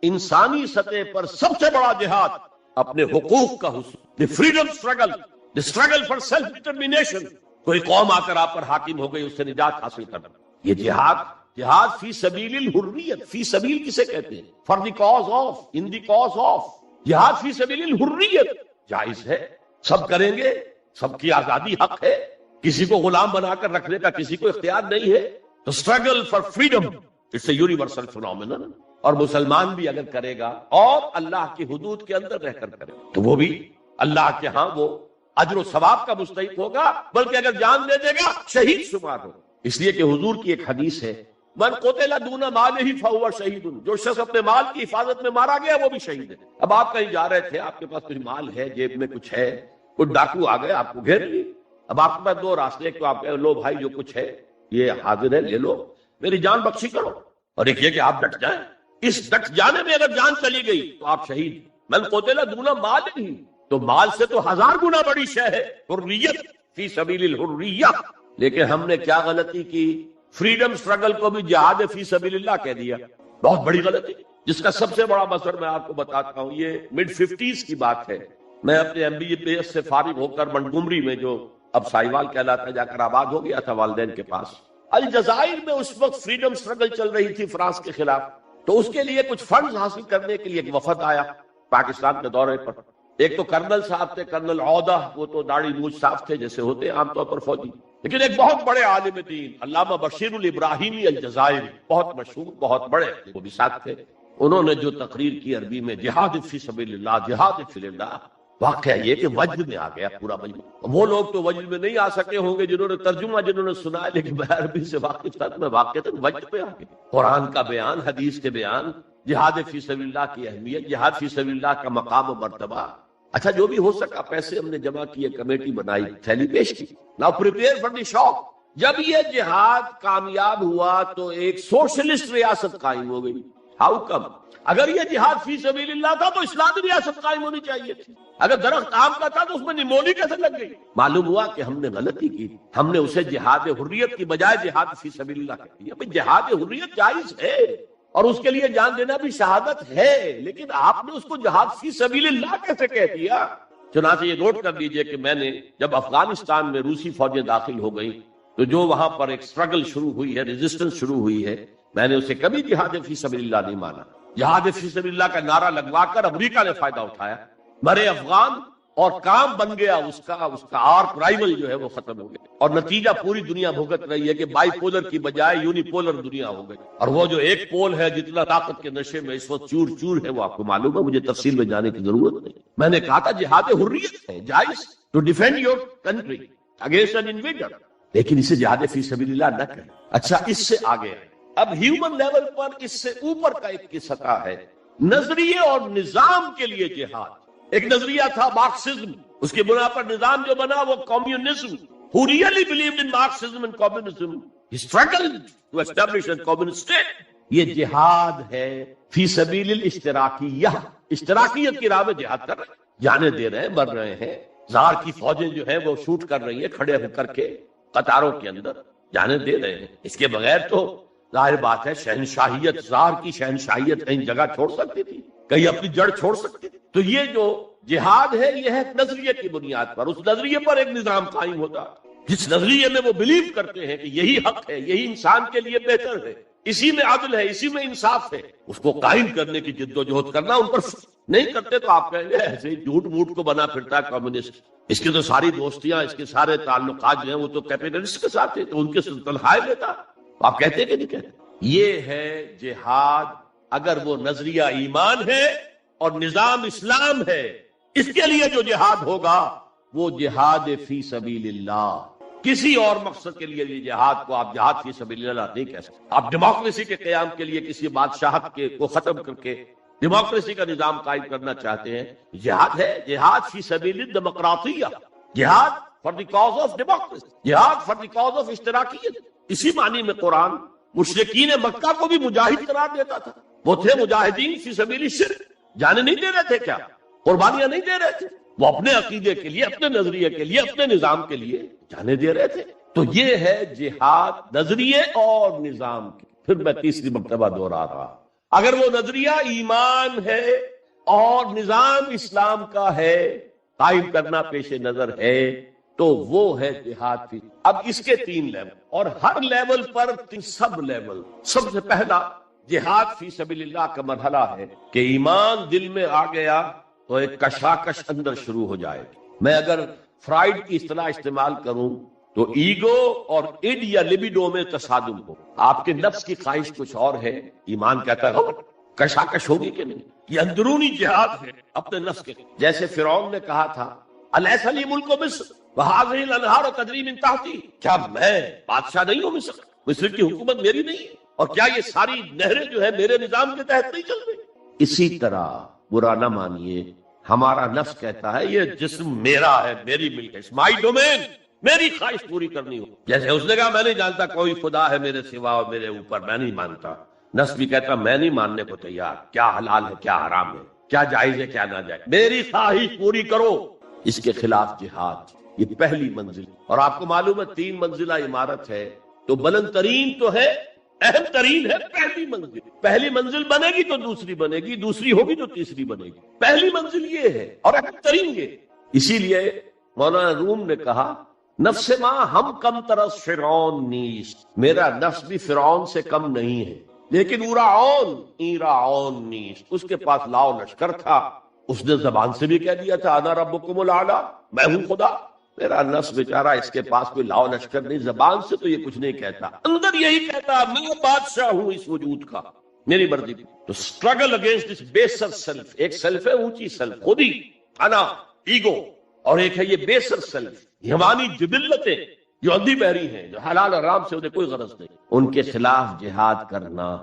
انسانی سطح پر سب سے بڑا جہاد اپنے حقوق کا حصول، the freedom struggle, the struggle for self determination. کوئی قوم آ کر آپ پر حاکم ہو گئی، اس سے نجات حاصل کرنا، یہ جہاد. جہاد فی سبیل الحریت، فی سبیل کسے کہتے ہیں؟ For the cause of, in the cause of. جہاد فی سبیل الحریت جائز ہے، سب کریں گے، سب کی آزادی حق ہے، کسی کو غلام بنا کر رکھنے کا کسی کو اختیار نہیں ہے. تو struggle for freedom it's a universal phenomenon. اور مسلمان بھی اگر کرے گا اور اللہ کی حدود کے اندر رہ کر کرے تو وہ بھی اللہ کے ہاں وہ اجر و ثواب کا مستحق ہوگا، بلکہ اگر جان دے دے گا شہید شمار ہوگا. اس لیے کہ حضور کی ایک حدیث ہے، من قتل دون مالہ فہو شہید، جو شخص اپنے مال کی حفاظت میں مارا گیا وہ بھی شہید ہے. اب آپ کہیں جا رہے تھے، آپ کے پاس کچھ مال ہے، جیب میں کچھ ہے، کچھ ڈاکو آ گئے، آپ کو گھیر لیے. اب آپ کے پاس دو راستے، ایک تو آپ کہے لو بھائی جو کچھ ہے یہ حاضر ہے، لے لو، میری جان بخشی کرو. اور ایک یہ کہ آپ ڈٹ جائیں. اس ڈٹ جانے میں اگر جان چلی گئی تو آپ شہید. من قتل دون مال ہی، تو مال سے تو 1000 گنا بڑی شے ہے حریت، فی سبیل الحریہ. لیکن ہم نے کیا غلطی کی؟ فریڈم سٹرگل کو بھی جہاد فی سبیل اللہ کہہ دیا. بہت بڑی غلطی، جس کا سب سے بڑا مثر میں آپ کو بتاتا ہوں. یہ مڈ 50s کی بات ہے. میں اپنے MBA سے فارغ ہو کر منٹگومری میں، جو اب سائیوال کہلاتا ہے، جا کر آباد ہو گیا تھا والدین کے پاس. الجزائر میں اس وقت فریڈم سٹرگل چل رہی تھی فرانس کے خلاف. تو اس کے لیے کچھ فنڈز حاصل کرنے کے لیے ایک وفد آیا پاکستان کے دورے پر. ایک تو کرنل صاحب تھے، کرنل عودہ، وہ تو داڑھی موچھ صاف تھے جیسے ہوتے عام طور پر فوجی. لیکن ایک بہت بڑے عالم دین علامہ بشیر الابراہیمی الجزائری، بہت مشہور، بہت بڑے، وہ بھی ساتھ تھے. انہوں نے جو تقریر کی عربی میں، جہاد فی سبیل اللہ، جہاد فی اللہ، واقعہ یہ کہ وجد میں آ گیا پورا مجموعہ. وہ لوگ تو وجد میں نہیں آ سکے ہوں گے جنہوں نے ترجمہ، جنہوں نے سنا ہے، لیکن میں عربی سے واقف تھا، میں واقعتاً وجد پہ آ گیا. قرآن کا بیان، حدیث کے بیان، جہاد فی سبیل اللہ کی اہمیت، جہاد فی سبیل اللہ کا مقام و مرتبہ. اچھا جو بھی ہو سکا، پیسے ہم نے جمع کیے، کمیٹی بنائی، تھیلی پیش کی. ناؤ پریپیئر فار دی شاک. جب یہ جہاد کامیاب ہوا تو ایک سوشلسٹ ریاست قائم ہو گئی. How come? اگر یہ جہاد فی سبیل اللہ تھا تو اسلامی ریاست قائم ہونی چاہیے تھی. اگر درخت آم کا تھا تو اس میں نمونی کیسے لگ گئی؟ معلوم ہوا کہ ہم نے غلطی کی، ہم نے اسے جہاد حریت کی بجائے جہاد فی سبیل اللہ کہہ دیا. جہاد حریت جائز ہے اور اس کے لیے جان دینا بھی شہادت ہے، لیکن آپ نے اس کو جہاد فی سبیل اللہ کیسے کہہ دیا؟ چنانچہ یہ نوٹ کر لیجئے کہ میں نے جب افغانستان میں روسی فوجیں داخل ہو گئی تو جو وہاں پر ایک سٹرگل شروع ہوئی ہے، ریزسٹنس شروع ہوئی ہے، میں نے اسے کبھی جہاد فی سبیل اللہ نہیں مانا. جہاد فی سبیل اللہ کا نعرہ لگوا کر امریکہ نے فائدہ اٹھایا، مرے افغان، اور کام بن گیا اس کا آرک رائیول جو ہے وہ ختم ہو گیا. اور نتیجہ پوری دنیا بھگت رہی ہے کہ بائی پولر کی بجائے یونی پولر دنیا ہو گئی. اور وہ جو ایک پول ہے جتنا طاقت کے نشے میں اس وقت چور چور ہے، وہ آپ کو معلوم ہے، مجھے تفصیل میں جانے کی ضرورت نہیں. میں نے کہا تھا جہاد حریت ہے، جائز to defend your country against an invader, لیکن اسے جہاد فی سبیل اللہ نہ کریں. اچھا اس سے آگے آئے، اب ہیومن لیول پر اس سے اوپر کا ایک سطح ہے، نظریے اور نظام کے لیے جہاد. ایک نظریہ تھا مارکسزم، اس کی بنا پر نظام جو بنا وہ communism. Who really believed in Marxism and communism? He struggled to establish a communist state. یہ جہاد ہے فی سبیل الاشتراکیہ، اشتراکیت کی راہ میں جہاد کر رہے ہیں، جانے دے رہے ہیں، مر رہے ہیں. زار کی فوجیں جو ہیں وہ شوٹ کر رہی ہیں کھڑے ہو کر کے قطاروں کے اندر، جانے دے رہے ہیں. اس کے بغیر تو ظاہر بات ہے شہنشاہیت، زار کی شہنشاہیت کہیں جگہ چھوڑ سکتی تھی، کہیں اپنی جڑ چھوڑ سکتی تھی. تو یہ جو جہاد ہے یہ ہے نظریے کی بنیاد پر، اس نظریے پر ایک نظام قائم ہوتا، جس نظریے میں وہ بلیو کرتے ہیں کہ یہی حق ہے، یہی انسان کے لیے بہتر ہے، اسی میں عدل ہے، اسی میں انصاف ہے، اس کو قائم کرنے کی جد و جہد کرنا ان پر نہیں کرتے تو آپ کہیں گے ایسے ہی جھوٹ موٹ کو بنا پھرتا ہے کمیونسٹ، اس کی تو ساری دوستیاں، اس کے سارے تعلقات جو ہیں وہ تو کیپیٹلسٹ کے ساتھ ہیں، تو ان کے تنخواہیں لیتا۔ آپ کہتے ہیں کہ نہیں کہتے؟ یہ ہے جہاد، اگر وہ نظریہ ایمان ہے اور نظام اسلام ہے، اس کے لیے جو جہاد ہوگا وہ جہاد فی سبیل اللہ، کسی اور مقصد کے لیے جہاد کو آپ جہاد فی سبیل اللہ نہیں کہہ سکتے۔ آپ ڈیموکریسی کے قیام کے لیے کسی بادشاہت کو ختم کر کے ڈیموکریسی کا نظام قائم کرنا چاہتے ہیں، جہاد ہے، جہاد فی سبیل الدیمقراطیہ، جہاد for the cause of democracy, جہاد فار دی کاز آف اشتراکیت۔ اسی معنی میں قرآن مشرکین مکہ کو بھی مجاہد قرار دیتا تھا، وہ تھے مجاہدین فی سبیل الشرک، جانے نہیں دے رہے تھے، کیا قربانیاں نہیں دے رہے تھے، وہ اپنے عقیدے کے لیے، اپنے نظریے کے لیے، اپنے نظام کے لیے جانے دے رہے تھے۔ تو یہ ہے جہاد نظریے اور نظام کی۔ پھر میں تیسری مرتبہ دوہرا رہا، اگر وہ نظریہ ایمان ہے اور نظام اسلام کا ہے، قائم کرنا پیش نظر ہے، تو وہ ہے جہاد فی۔ اب اس کے 3 لیول، اور ہر لیول پر سب لیول۔ سب سے پہلا جہاد فی سبیل اللہ کا مرحلہ ہے کہ ایمان دل میں آ گیا تو ایک کشاکش اندر شروع ہو جائے گی۔ میں اگر فرائیڈ کی اصطلاح استعمال کروں تو ایگو اور اڈ یا لبیڈو میں تصادم ہو، آپ کے نفس کی خواہش کچھ اور ہے، ایمان کہتا ہے کشاکش ہوگی کہ نہیں، یہ اندرونی جہاد ہے اپنے نفس کے۔ جیسے فرعون نے کہا تھا الیس لی ملک مصر وہذہ الانہار تجری من تحتی، کیا میں بادشاہ نہیں ہوں مصر، مصر کی حکومت میری نہیں ہے، اور کیا یہ ساری نہریں جو ہے میرے نظام کے تحت نہیں چل رہی؟ اسی طرح برا نہ مانیے، ہمارا نفس کہتا ہے یہ جسم میرا ہے، میری ملک ہے، مائی ڈومین، میری خواہش پوری کرنی ہو۔ جیسے اس نے کہا میں نہیں جانتا کوئی خدا ہے میرے سوا اور میرے اوپر، میں نہیں مانتا، نفس بھی کہتا میں نہیں ماننے کو تیار، کیا حلال ہے کیا حرام ہے، کیا جائز ہے کیا ناجائز، میری خواہش پوری کرو۔ اس کے خلاف جہاد، یہ پہلی منزل۔ اور آپ کو معلوم ہے 3 منزلہ عمارت ہے، تو بلند ترین تو ہے، اہم ترین ہے پہلی منزل۔ پہلی منزل بنے گی تو دوسری بنے گی، دوسری ہوگی تو تیسری بنے گی، پہلی منزل یہ ہے اور اہم ترین یہ۔ اسی لیے مولانا روم نے کہا نفس ماں ہم کم طرز فرعون نیست، میرا نفس بھی فرعون سے کم نہیں ہے، لیکن ایراعون نیست، اس کے پاس لاؤ لشکر تھا، اس نے زبان سے بھی کہہ دیا تھا انا ربکم الاعلی، میں ہوں خدا۔ میرا نفس بیچارہ اس کے پاس کوئی لاؤ لشکر نہیں، زبان سے تو یہ کچھ نہیں کہتا، اندر یہی کہتا میں بادشاہ ہوں اس وجود کا، میری مرضی۔ تو اسٹرگل اگینسٹ دس بیسر سیلف، ایک سیلف ہے اونچی سیلف، خودی، انا، ایگو، اور ایک ہے یہ بیسر سیلف، ہماری جبلتیں جو اندھی بہری ہیں، جو حلال حرام سے انہیں کوئی غرض نہیں، ان کے خلاف جہاد کرنا۔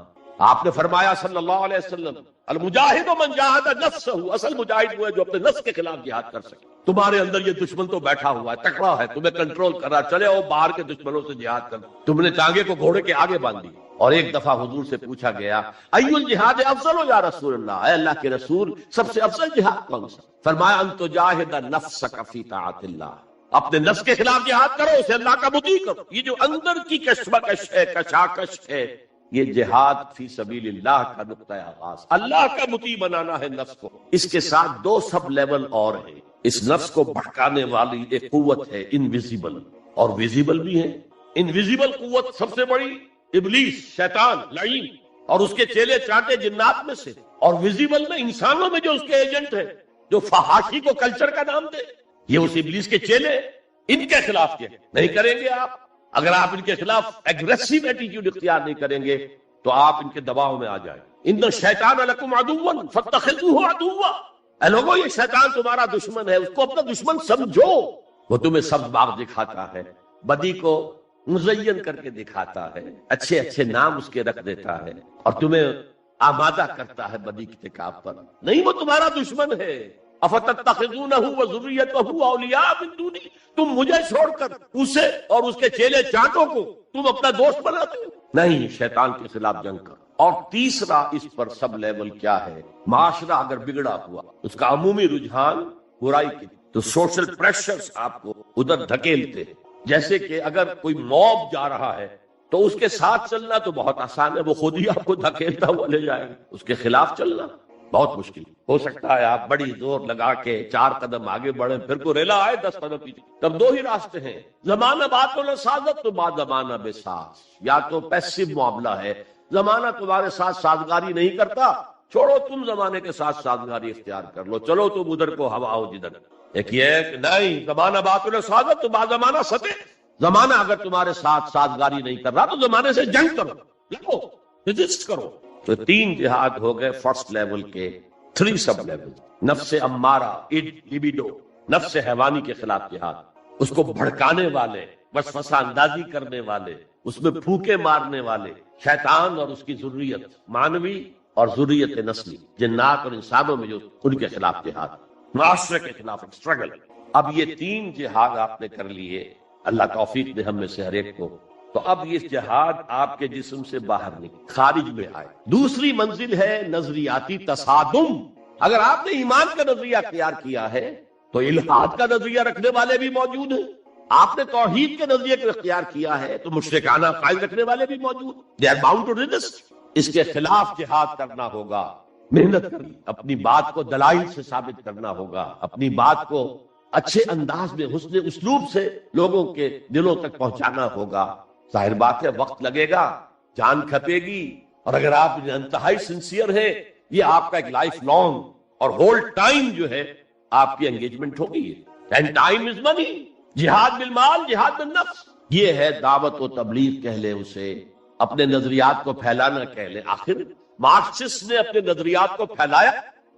آپ نے فرمایا صلی اللہ علیہ وسلم المجاہد من جاہد نفسہ، اصل مجاہد وہ ہے جو اپنے نفس کے خلاف جہاد کر سکے۔ تمہارے اندر یہ دشمن تو بیٹھا ہوا ہے، تکڑا ہے، تمہیں کنٹرول کر رہا، چلے آؤ باہر کے دشمنوں سے جہاد کر۔ تم نے ٹانگے کو گھوڑے کے آگے باندھ دی۔ اور ایک دفعہ حضور سے پوچھا گیا ای الجہاد افضل یا رسول اللہ، اے اللہ کے رسول سب سے افضل جہاد کون سا؟ فرمایا ان تجاہد نفسک فی طاعت اللہ، اپنے نفس کے خلاف جہاد کرو، اسے اللہ کا مطیع کرو۔ یہ جو اندر کی کشمکش ہے، کشاکش ہے، یہ جہاد فی سبیل اللہ کا نقطہ آغاز، اللہ کا مطیع بنانا ہے نفس کو۔ اس کے ساتھ 2 سب لیول اور ہیں، اس نفس کو بھٹکانے والی ایک قوت ہے انویزیبل، اور ویزیبل بھی ہے۔ انویزیبل قوت سب سے بڑی ابلیس، شیطان لعین، اور اس کے چیلے چانٹے جنات میں سے، اور ویزیبل میں انسانوں میں جو اس کے ایجنٹ ہیں، جو فحاشی کو کلچر کا نام دے، یہ اس ابلیس کے چیلے، ان کے خلاف کیا نہیں کریں گے آپ؟ اگر آپ ان کے خلاف ایگریسو ایٹیٹیوڈ اختیار نہیں کریں گے تو آپ ان کے دباؤ میں آ جائیں۔ ان الشیطان لکم عدو فاتخذوہ عدوا، اے لوگو یہ شیطان تمہارا دشمن ہے، اس کو اپنا دشمن سمجھو۔ وہ تمہیں سب باغ دکھاتا ہے، بدی کو مزین کر کے دکھاتا ہے، اچھے اچھے نام اس کے رکھ دیتا ہے، اور تمہیں آمادہ کرتا ہے بدی کے ارتکاب پر۔ نہیں، وہ تمہارا دشمن ہے۔ افتتخذونہ وذریتہ اولیاء من دونی، تم مجھے چھوڑ کر اسے اور اس کے چیلے چانٹوں کو تم اپنا دوست بناتے ہو۔ نہیں، شیطان کے خلاف جنگ کر۔ اور تیسرا اس پر سب لیول کیا ہے؟ معاشرہ اگر بگڑا ہوا، اس کا عمومی رجحان برائی کی، تو سوشل پریشرز آپ کو ادھر دھکیلتے ہیں۔ جیسے کہ اگر کوئی موب جا رہا ہے تو اس کے ساتھ چلنا تو بہت آسان ہے، وہ خود ہی آپ کو دھکیلتا ہوا لے جائے گا۔ اس کے خلاف چلنا، بہت مشکل. ہو سکتا ہے آپ بڑی زور لگا کے 4 قدم آگے بڑھیں، پھر کو ریلا آئے 10 قدم پیچھے. تب 2 ہی راستے ہیں، زمانہ بات و سعادت تو بعد زمانہ بے ساز. یا تو پیسو معاملہ ہے، زمانہ تمہارے ساتھ سازگاری نہیں کرتا، چھوڑو تم زمانے کے ساتھ سازگاری اختیار کر لو، چلو تم ادھر کو ہوا ہو جدھر. ایک یہ ہے کہ نہیں، زمانہ بات و سعادت تو بعد زمانہ ستے. زمانہ اگر تمہارے ساتھ سازگاری نہیں کر رہا تو زمانے سے جنگ کرو، لڑو، رجسٹ کرو. تو 3 جہاد ہو گئے فرسٹ لیول کے. 3 سب لیول: نفس امارہ، لبیڈو، نفس حیوانی کے خلاف جہاد، اس کو بھڑکانے والے، وسوسہ اندازی کرنے والے، اس میں پھوکے مارنے والے، شیطان اور اس کی ذریت مانوی اور ذریت نسلی، جنات اور انسانوں میں جو ان کے خلاف جہاد، معاشرے کے خلاف اسٹرگل. اب یہ 3 جہاد آپ نے کر لیے، اللہ توفیق دے ہم میں سے ہر ایک کو. تو اب یہ جہاد آپ کے جسم سے باہر نہیں، خارج میں آئے. دوسری منزل ہے نظریاتی تصادم. اگر آپ نے ایمان کا نظریہ اختیار کیا ہے تو الحاد کا نظریہ رکھنے والے بھی موجود ہیں. آپ نے توحید کے نظریے کو اختیار کیا ہے تو مشرکانہ عقائد رکھنے والے بھی موجود. They are bound to resist. اس کے خلاف جہاد کرنا ہوگا، محنت کرنی، اپنی بات کو دلائل سے ثابت کرنا ہوگا، اپنی بات کو اچھے انداز میں حسن اسلوب سے لوگوں کے دلوں تک پہنچانا ہوگا. ظاہر بات ہے وقت لگے گا، جان کھپے گی، اور اگر آپ انتہائی سنسیئر ہیں یہ آپ کا ایک لائف لانگ اور ہول ٹائم جو ہے آپ کی انگیجمنٹ ہوگی. اینڈ ٹائم از منی. جہاد بالمال، جہاد بالنفس، یہ ہے دعوت و تبلیغ کہہ لیں اسے، اپنے نظریات کو پھیلانا کہہ لیں. آخر مارکسسٹ نے اپنے نظریات کو پھیلایا،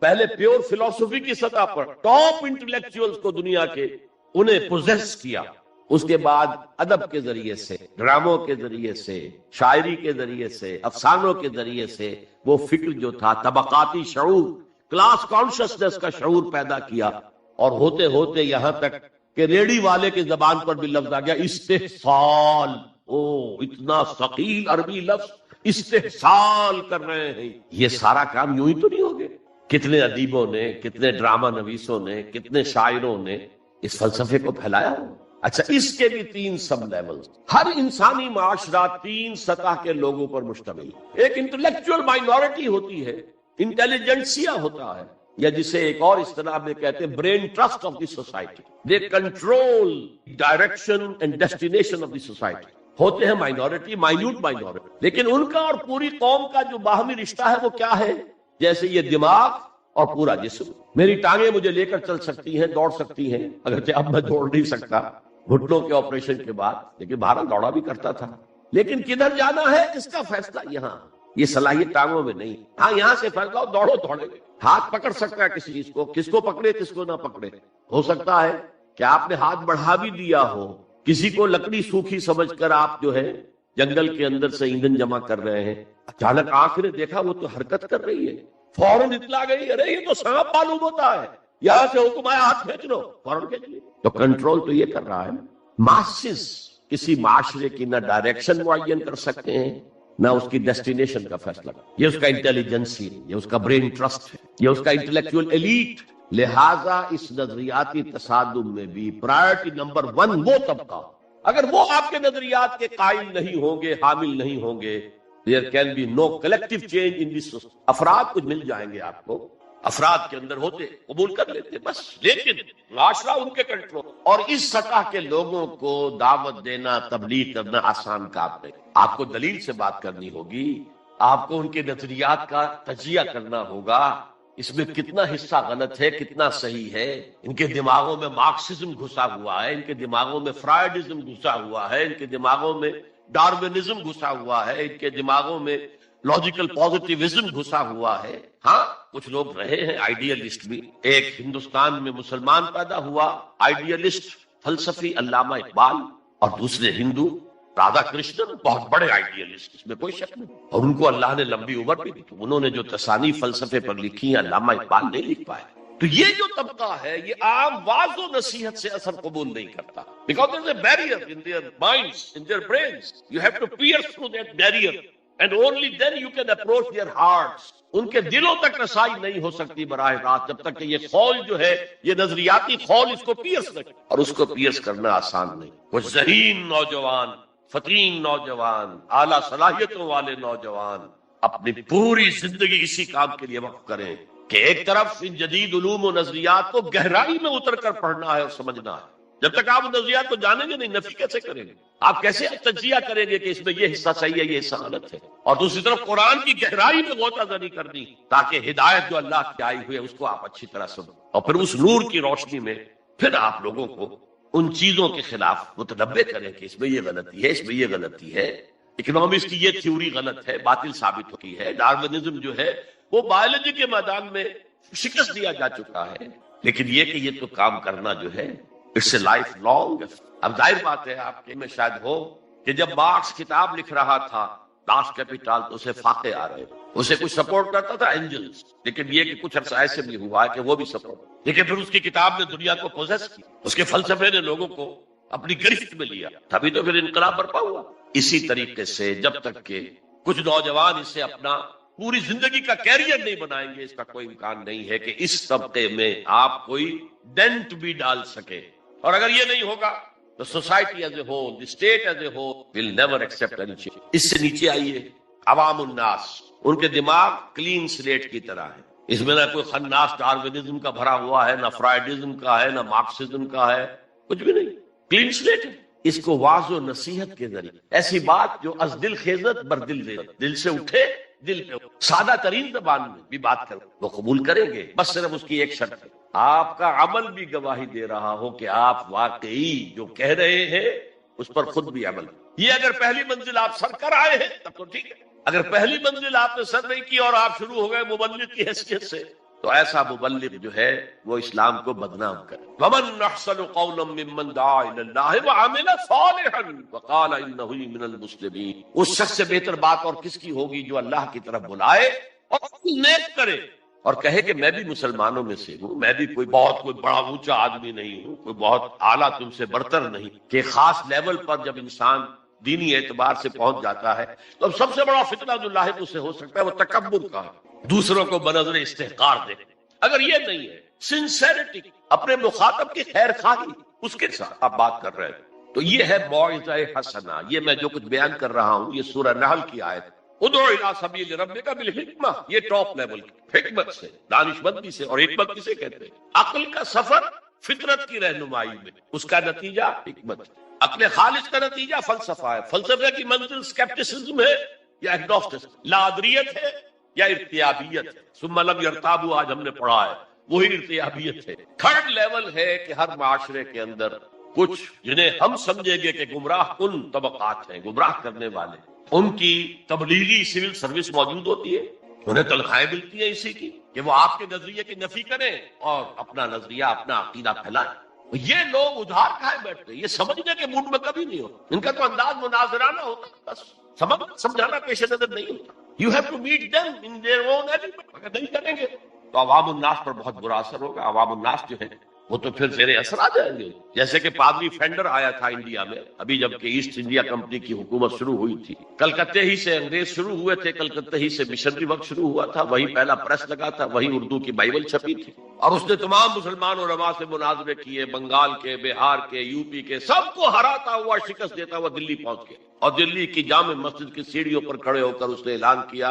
پہلے پیور فلسفی کی سطح پر ٹاپ انٹلیکچوئلز کو دنیا کے انہیں پوزیس کیا. اس کے بعد ادب کے ذریعے سے، ڈراموں کے ذریعے سے، شاعری کے ذریعے سے، افسانوں کے ذریعے سے وہ فکر جو تھا، طبقاتی شعور، کلاس کانشسنس کا شعور پیدا کیا. اور ہوتے ہوتے یہاں تک کہ ریڑی والے کے زبان پر بھی لفظ آ گیا استحصال. اتنا ثقیل عربی لفظ، استحصال کر رہے ہیں. یہ سارا کام یوں ہی تو نہیں ہوگے. کتنے ادیبوں نے، کتنے ڈرامہ نویسوں نے، کتنے شاعروں نے اس فلسفے کو پھیلایا ہو. اچھا، اس کے بھی 3 سب لیول. ہر انسانی معاشرہ 3 سطح کے لوگوں پر مشتمل. ایک انٹلیکچوئل مائنورٹی ہوتی ہے، انٹیلیجنسیا ہوتا ہے، یا جسے ایک اور اصطلاح میں کہتے ہیں brain trust of the society. They control direction and destination of the society. ہوتے ہیں مائنورٹی، مائنیوٹ مائنورٹی، لیکن ان کا اور پوری قوم کا جو باہمی رشتہ ہے وہ کیا ہے؟ جیسے یہ دماغ اور پورا جسم. میری ٹانگیں مجھے لے کر چل سکتی ہیں، دوڑ سکتی ہیں، اگرچہ اب میں دوڑ نہیں سکتا گھٹنوں کے آپریشن کے بعد، لیکن باہر دوڑا بھی کرتا تھا. لیکن کدھر جانا ہے اس کا فیصلہ یہاں. یہ صلاحیت ٹانگوں میں نہیں. ہاں، یہاں سے فیصلہ ہو، دوڑو دوڑے. ہاتھ پکڑ سکتا ہے کسی چیز کو، کس کو پکڑے کس کو نہ پکڑے. ہو سکتا ہے کہ آپ نے ہاتھ بڑھا بھی دیا ہو، کسی کو لکڑی سوکھی سمجھ کر آپ جو ہے جنگل کے اندر سے ایندھن جمع کر رہے ہیں، اچانک آنکھ نے دیکھا وہ تو حرکت کر رہی ہے، فوراً اطلاع گئی، ارے یہ تو سانپ معلوم ہوتا ہے، یہاں سے حکم آیا ہاتھ کھینچ لو، فوراً کھینچ لو. تو کنٹرول تو یہ کر رہا ہے. ماسز کسی معاشرے کی نہ ڈائریکشن معین کر سکتے ہیں، نہ اس کی ڈیسٹینیشن کا فیصلہ. یہ اس کا انٹیلیجنسی ہے، یہ اس کا برین ٹرسٹ ہے، یہ اس کا انٹلیکچوئل ایلیٹ. لہذا اس نظریاتی تصادم میں بھی پرائرٹی نمبر 1 وہ طبقہ، اگر وہ آپ کے نظریات کے قائل نہیں ہوں گے، حامل نہیں ہوں گے، there can be no collective change in this society. افراد کچھ مل جائیں گے آپ کو، افراد کے اندر ہوتے قبول کر لیتے بس، لیکن معاشرہ ان کے کنٹرول. اور اس سطح کے لوگوں کو دعوت دینا، تبلیغ کرنا آسان کام نہیں. آپ کو دلیل سے بات کرنی ہوگی، آپ کو ان کے نظریات کا تجزیہ کرنا ہوگا، اس میں کتنا حصہ غلط ہے، کتنا صحیح ہے. ان کے دماغوں میں مارکسزم گھسا ہوا ہے، ان کے دماغوں میں فرائڈزم گھسا ہوا ہے، ان کے دماغوں میں ڈارونزم گھسا ہوا ہے، ان کے دماغوں میں لاجیکل پازیٹیوزم گھسا ہوا ہے. ہاں، کچھ لوگ رہے ہیں آئیڈیالسٹ بھی. ایک ہندوستان میں مسلمان پیدا ہوا آئیڈیالسٹ فلسفی علامہ اقبال، اور دوسرے ہندو رادھا کرشنن، بہت بڑے آئیڈیالسٹ، اس میں کوئی شک نہیں. اور ان کو اللہ نے لمبی عمر بھی دی. انہوں نے جو تصانیف فلسفے پر لکھی ہیں علامہ اقبال نہیں لکھ پائے. تو یہ جو طبقہ ہے یہ عام واعظ و نصیحت سے اثر قبول نہیں کرتا. Because there is a barrier in their minds, in their brains. You have to pierce through that barrier, and only then you can approach their hearts. ان کے دلوں تک رسائی نہیں ہو سکتی براہ راست جب تک کہ یہ خول جو ہے، یہ نظریاتی خول اس کو پیئرس نہ کرے. اور اس کو پیئرس کرنا آسان نہیں. وہ ذہین نوجوان، فتین نوجوان، اعلیٰ صلاحیتوں والے نوجوان اپنی پوری زندگی اسی کام کے لیے وقف کریں کہ ایک طرف ان جدید علوم و نظریات کو گہرائی میں اتر کر پڑھنا ہے اور سمجھنا ہے. جب تک آپ نظریات کو جانیں گے نہیں، نفی کیسے کریں گے؟ آپ کیسے تجزیہ کریں گے کہ اس میں یہ حصہ صحیح ہے، یہ حصہ غلط ہے؟ اور دوسری طرف قرآن کی گہرائی میں غوطہ زنی کرنی تاکہ ہدایت جو اللہ کی آئی ہوئی ہے اس کو آپ اچھی طرح سنو، اور پھر اس نور کی روشنی میں پھر آپ لوگوں کو ان چیزوں کے خلاف متنبع کریں کہ اس میں یہ غلطی ہے، اس میں یہ غلطی ہے، اکنامکس کی یہ تھیوری غلط ہے، باطل ثابت ہوتی ہے، ڈارونزم جو ہے وہ بایولوجی کے میدان میں شکست دیا جا چکا ہے. لیکن یہ کہ یہ تو کام کرنا جو ہے اٹس اے لائف لانگ. اب ظاہر بات ہے آپ کے میں شاید ہو کہ جب مارکس کتاب لکھ رہا تھا داس کیپیٹل تو اسے فاقے آ رہے، اسے کچھ سپورٹ کرتا تھا اینجلز، لیکن یہ کہ کچھ عرصہ ایسے بھی ہوا ہے کہ وہ بھی سپورٹ، لیکن پھر اس کی کتاب نے دنیا کو پوزیس کی، اس کے فلسفے نے لوگوں کو اپنی گرفت میں لیا، تبھی تو پھر انقلاب برپا ہوا. اسی طریقے سے جب تک کہ کچھ نوجوان اسے اپنا پوری زندگی کا کیریئر نہیں بنائیں گے، اس کا کوئی امکان نہیں ہے کہ اس طبقے میں آپ کوئی ڈینٹ بھی ڈال سکے. اور اگر یہ نہیں ہوگا تو society as a whole, the state as a whole will never accept any change. اس سے نیچے آئیے عوام الناس، ان کے دماغ کلین سلیٹ کی طرح ہے، اس میں نہ کوئی خناس ڈارونزم کا بھرا ہوا ہے، نہ فرائیڈزم کا ہے، نہ مارکسزم کا ہے، کچھ بھی نہیں، کلین سلیٹ ہے. اس کو واعظ و نصیحت کے ذریعے ایسی بات جو از دل خیزت بر دل ریزت، دل سے اٹھے دل پہ، سادہ ترین زبان میں بھی بات کرو وہ قبول کریں گے. بس صرف اس کی ایک شرط ہے، آپ کا عمل بھی گواہی دے رہا ہو کہ آپ واقعی جو کہہ رہے ہیں اس پر خود بھی عمل. یہ اگر پہلی منزل آپ سر کر آئے ہیں تب تو ٹھیک ہے، اگر پہلی منزل آپ نے سر نہیں کی اور آپ شروع ہو گئے مبلغ کی حیثیت سے تو ایسا مبلغ جو ہے وہ اسلام کو بدنام کرے. وَمَنْ أَحْسَنُ قَوْلًا مِّمَّنْ دَعَا إِلَى اللَّهِ وَعَمِلَ صَالِحًا وَقَالَ إِنَّهُ مِنَ الْمُسْلِمِينَ. اس شخص سے بہتر بات اور کس کی ہوگی جو اللہ کی طرف بلائے اور نیک کرے اور کہے کہ میں بھی مسلمانوں میں سے ہوں، میں بھی کوئی بڑا اونچا آدمی نہیں ہوں، کوئی بہت اعلیٰ تم سے برتر نہیں. کہ خاص لیول پر جب انسان دینی اعتبار سے پہنچ جاتا ہے تو اب سب سے بڑا فتنہ جو لاحق اس سے ہو سکتا ہے وہ تکبر کا ہے، دوسروں کو بنظر استحقار دے. اگر یہ نہیں ہے سنسیریٹی، اپنے مخاطب کی خیر خواہی، اس کے ساتھ آپ بات کر رہے ہیں، تو یہ ہے موعظہ حسنہ. یہ میں جو کچھ بیان کر رہا ہوں یہ سورہ نحل کی آیت، ادعو الی سبیل ربک بالحکمہ، یہ ٹاپ لیول کی حکمت سے، دانشمندی سے. اور حکمت کسے کہتے ہیں؟ عقل کا سفر فطرت کی رہنمائی میں، اس کا نتیجہ حکمت. عقل خالص کا نتیجہ فلسفہ ہے. فلسفے کی منزل سکیپٹسزم ہے یا ایگنوسٹسزم، لادریت ہے یا ارتیابیت ہے. ثم لم یرتابوا آج ہم نے پڑھا ہے، وہی ارتیابیت ہے. تھرڈ لیول ہے کہ ہر معاشرے کے اندر کچھ جنہیں ہم سمجھیں گے کہ گمراہ کن طبقات ہیں، گمراہ کرنے والے، ان کی تبلیغی سول سروس موجود ہوتی ہے، انہیں تنخواہیں ملتی ہیں اسی کی کہ وہ آپ کے نظریے کی نفی کریں اور اپنا نظریہ، اپنا عقیدہ پھیلائیں. یہ لوگ ادھار کھائے بیٹھتے ہیں، یہ سمجھنے کے موڈ میں کبھی نہیں ہوتا. ان کا تو انداز مناظرانہ ہوتا ہے، بس سمجھانا پیش نظر نہیں ہوتا. You have to meet them in their own element. اگر نہیں کریں گے تو عوام الناس پر بہت برا اثر ہوگا. عوام الناس جو ہے وہ تو پھر زیر اثر آ جائیں گے. جیسے کہ پادری فینڈر آیا تھا انڈیا میں ابھی جب کہ ایسٹ انڈیا کمپنی کی حکومت شروع ہوئی تھی، کلکتے ہی سے انگریز شروع ہوئے تھے، کلکتے ہی سے مشنری وقت شروع ہوا تھا، وہی پہلا پریس لگا تھا، وہی اردو کی بائبل چھپی تھی، اور اس نے تمام مسلمان علماء سے مناظرے کیے، بنگال کے، بہار کے، یو پی کے، سب کو ہراتا ہوا، شکست دیتا ہوا دلی پہنچ گیا. اور دلی کی جامع مسجد کی سیڑھیوں پر کھڑے ہو کر اس نے اعلان کیا،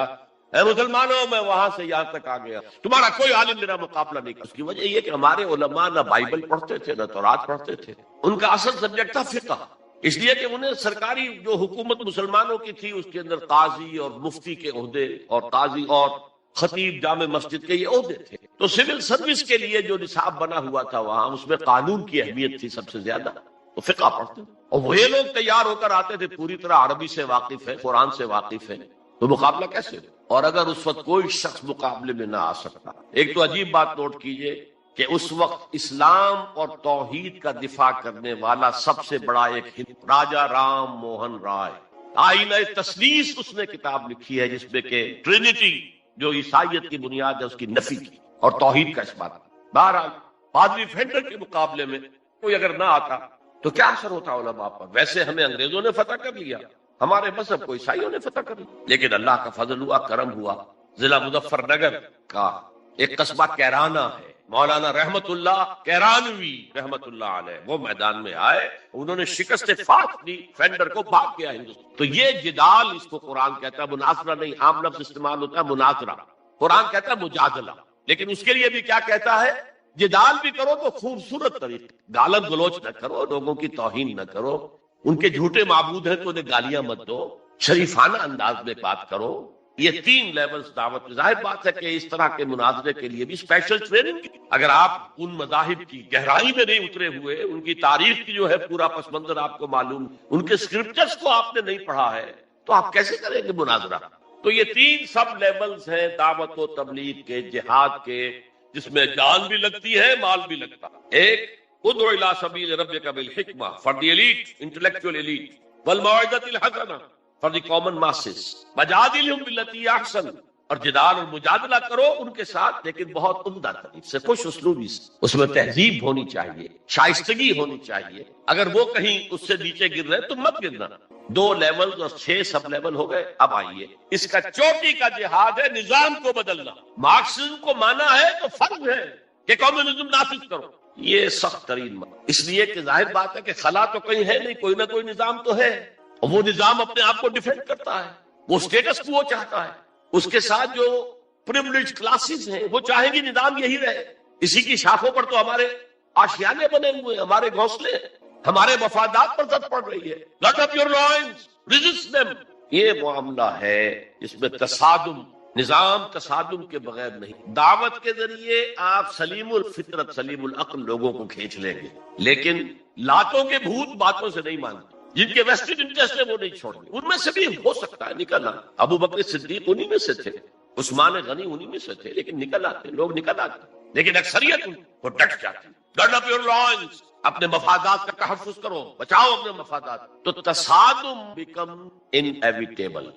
اے مسلمانوں میں وہاں سے یہاں تک آ گیا، تمہارا کوئی عالم میرا مقابلہ نہیں کر. اس کی وجہ یہ کہ ہمارے علماء نہ بائبل پڑھتے تھے نہ تورات پڑھتے تھے، ان کا اصل سبجیکٹ تھا فقہ. اس لیے کہ انہیں سرکاری جو حکومت مسلمانوں کی تھی اس کے اندر قاضی اور مفتی کے عہدے اور قاضی اور خطیب جامع مسجد کے یہ عہدے تھے. تو سول سروس کے لیے جو نصاب بنا ہوا تھا وہاں اس میں قانون کی اہمیت تھی سب سے زیادہ، تو فقہ پڑھتے اور وہی لوگ تیار ہو کر آتے تھے پوری طرح عربی سے واقف ہے، قرآن سے واقف ہے، تو مقابلہ کیسے ہو؟ اور اگر اس وقت کوئی شخص مقابلے میں نہ آ سکتا، ایک تو عجیب بات نوٹ کیجئے کہ اس وقت اسلام اور توحید کا دفاع کرنے والا سب سے بڑا ایک راجا رام موہن رائے، آئینہ تثلیث اس نے کتاب لکھی ہے جس میں کہ ٹرینٹی جو عیسائیت کی بنیاد ہے اس کی نفی کی اور توحید کا اس بات. بہرحال پادری فینڈر کے مقابلے میں کوئی اگر نہ آتا تو کیا اثر ہوتا علماء پر؟ ویسے ہمیں انگریزوں نے فتح کر لیا، ہمارے مذہب کو عیسائیوں نے فتح کر لیا، لیکن اللہ کا فضل ہوا، کرم ہوا. ضلع مظفر نگر کا ایک قصبہ کیرانہ ہے، مولانا رحمت اللہ کیرانوی رحمت اللہ علیہ وہ میدان میں آئے، انہوں نے شکست فاتح دی، فینڈر کو بھاگ گیا ہندوستان. تو یہ جدال، اس کو قرآن کہتا ہے، مناظرہ نہیں، عام لفظ استعمال ہوتا ہے مناظرہ، قرآن کہتا ہے مجادلہ. لیکن اس کے لیے بھی کیا کہتا ہے؟ جدال بھی کرو تو خوبصورت طریقے، گالن گلوچ نہ کرو، لوگوں کی توہین نہ کرو، ان کے جھوٹے معبود ہیں تو انہیں گالیاں مت دو، شریفانہ انداز میں بات کرو۔ یہ 3 لیولز دعوت میں۔ ظاہر بات ہے کہ اس طرح کے مناظرے کے لیے بھی اسپیشل ٹریننگ، اگر آپ ان مذاہب کی گہرائی میں نہیں اترے ہوئے، ان کی تاریخ کی جو ہے پورا پس منظر آپ کو معلوم، ان کے اسکرپچرز کو آپ نے نہیں پڑھا ہے، تو آپ کیسے کریں گے مناظرہ؟ تو یہ 3 سب لیولز ہیں دعوت و تبلیغ کے، جہاد کے، جس میں جان بھی لگتی ہے، مال بھی لگتا ہے۔ ایک، ادعو الی سبیل ربک بالحکمہ for the elite, intellectual elite, والموعظۃ الحسنہ فار دی کامن ماسز، وجادلہم باللتی احسن، اور جدال اور مجادلہ کرو ان کے ساتھ، لیکن بہت عمدہ طریقے سے، خوش اسلوبی سے، اس میں تہذیب ہونی چاہیے، شائستگی ہونی چاہیے۔ اگر وہ کہیں اس سے نیچے گر رہے تو مت گرنا۔ 2 لیول اور 6 سب لیول ہو گئے۔ اب آئیے، اس کا چوٹی کا جہاد ہے نظام کو بدلنا۔ مارکسزم کو مانا ہے تو فرض ہے کہ کمیونزم نافذ کرو، یہ سخت ترین اس لیے کہ ظاہر بات ہے کہ خلا تو کہیں ہے نہیں، کوئی نہ کوئی نظام تو ہے، اور وہ نظام اپنے آپ کو ڈیفینڈ کرتا ہے، وہ اسٹیٹس کو وہ چاہتا ہے، اس کے ساتھ جو پریویلیج کلاسز ہیں وہ چاہیں گی نظام یہی رہے۔ اسی کی شاخوں پر تو ہمارے آشیانے بنے ہوئے ہیں، ہمارے گھونسلے ہیں، ہمارے مفادات پر زد پڑ رہی ہے۔ گٹ up your lines, resist them. یہ معاملہ ہے جس میں تصادم، نظام تصادم کے بغیر نہیں۔ دعوت کے ذریعے آپ سلیم الفطرت، سلیم العقل لوگوں کو کھینچ لیں گے، لیکن لاتوں کے بھوت باتوں سے نہیں مانتے، جن کے ویسٹڈ انٹرسٹ ہے وہ نہیں چھوڑیں گے۔ ان میں سے بھی ہو سکتا ہے نکلنا، ابو بکر صدیق انہی میں سے تھے، عثمان غنی انہی میں سے تھے، لیکن نکل آتے، لوگ نکل آتے، لیکن اکثریت ان کو ڈٹ جاتی۔ گرڈ اپ یور لائنز، اپنے مفادات کا تحفظ کرو، بچاؤ اپنے مفادات۔ تو تصادم بیکم انیویٹیبل،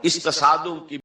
اس تصادم کی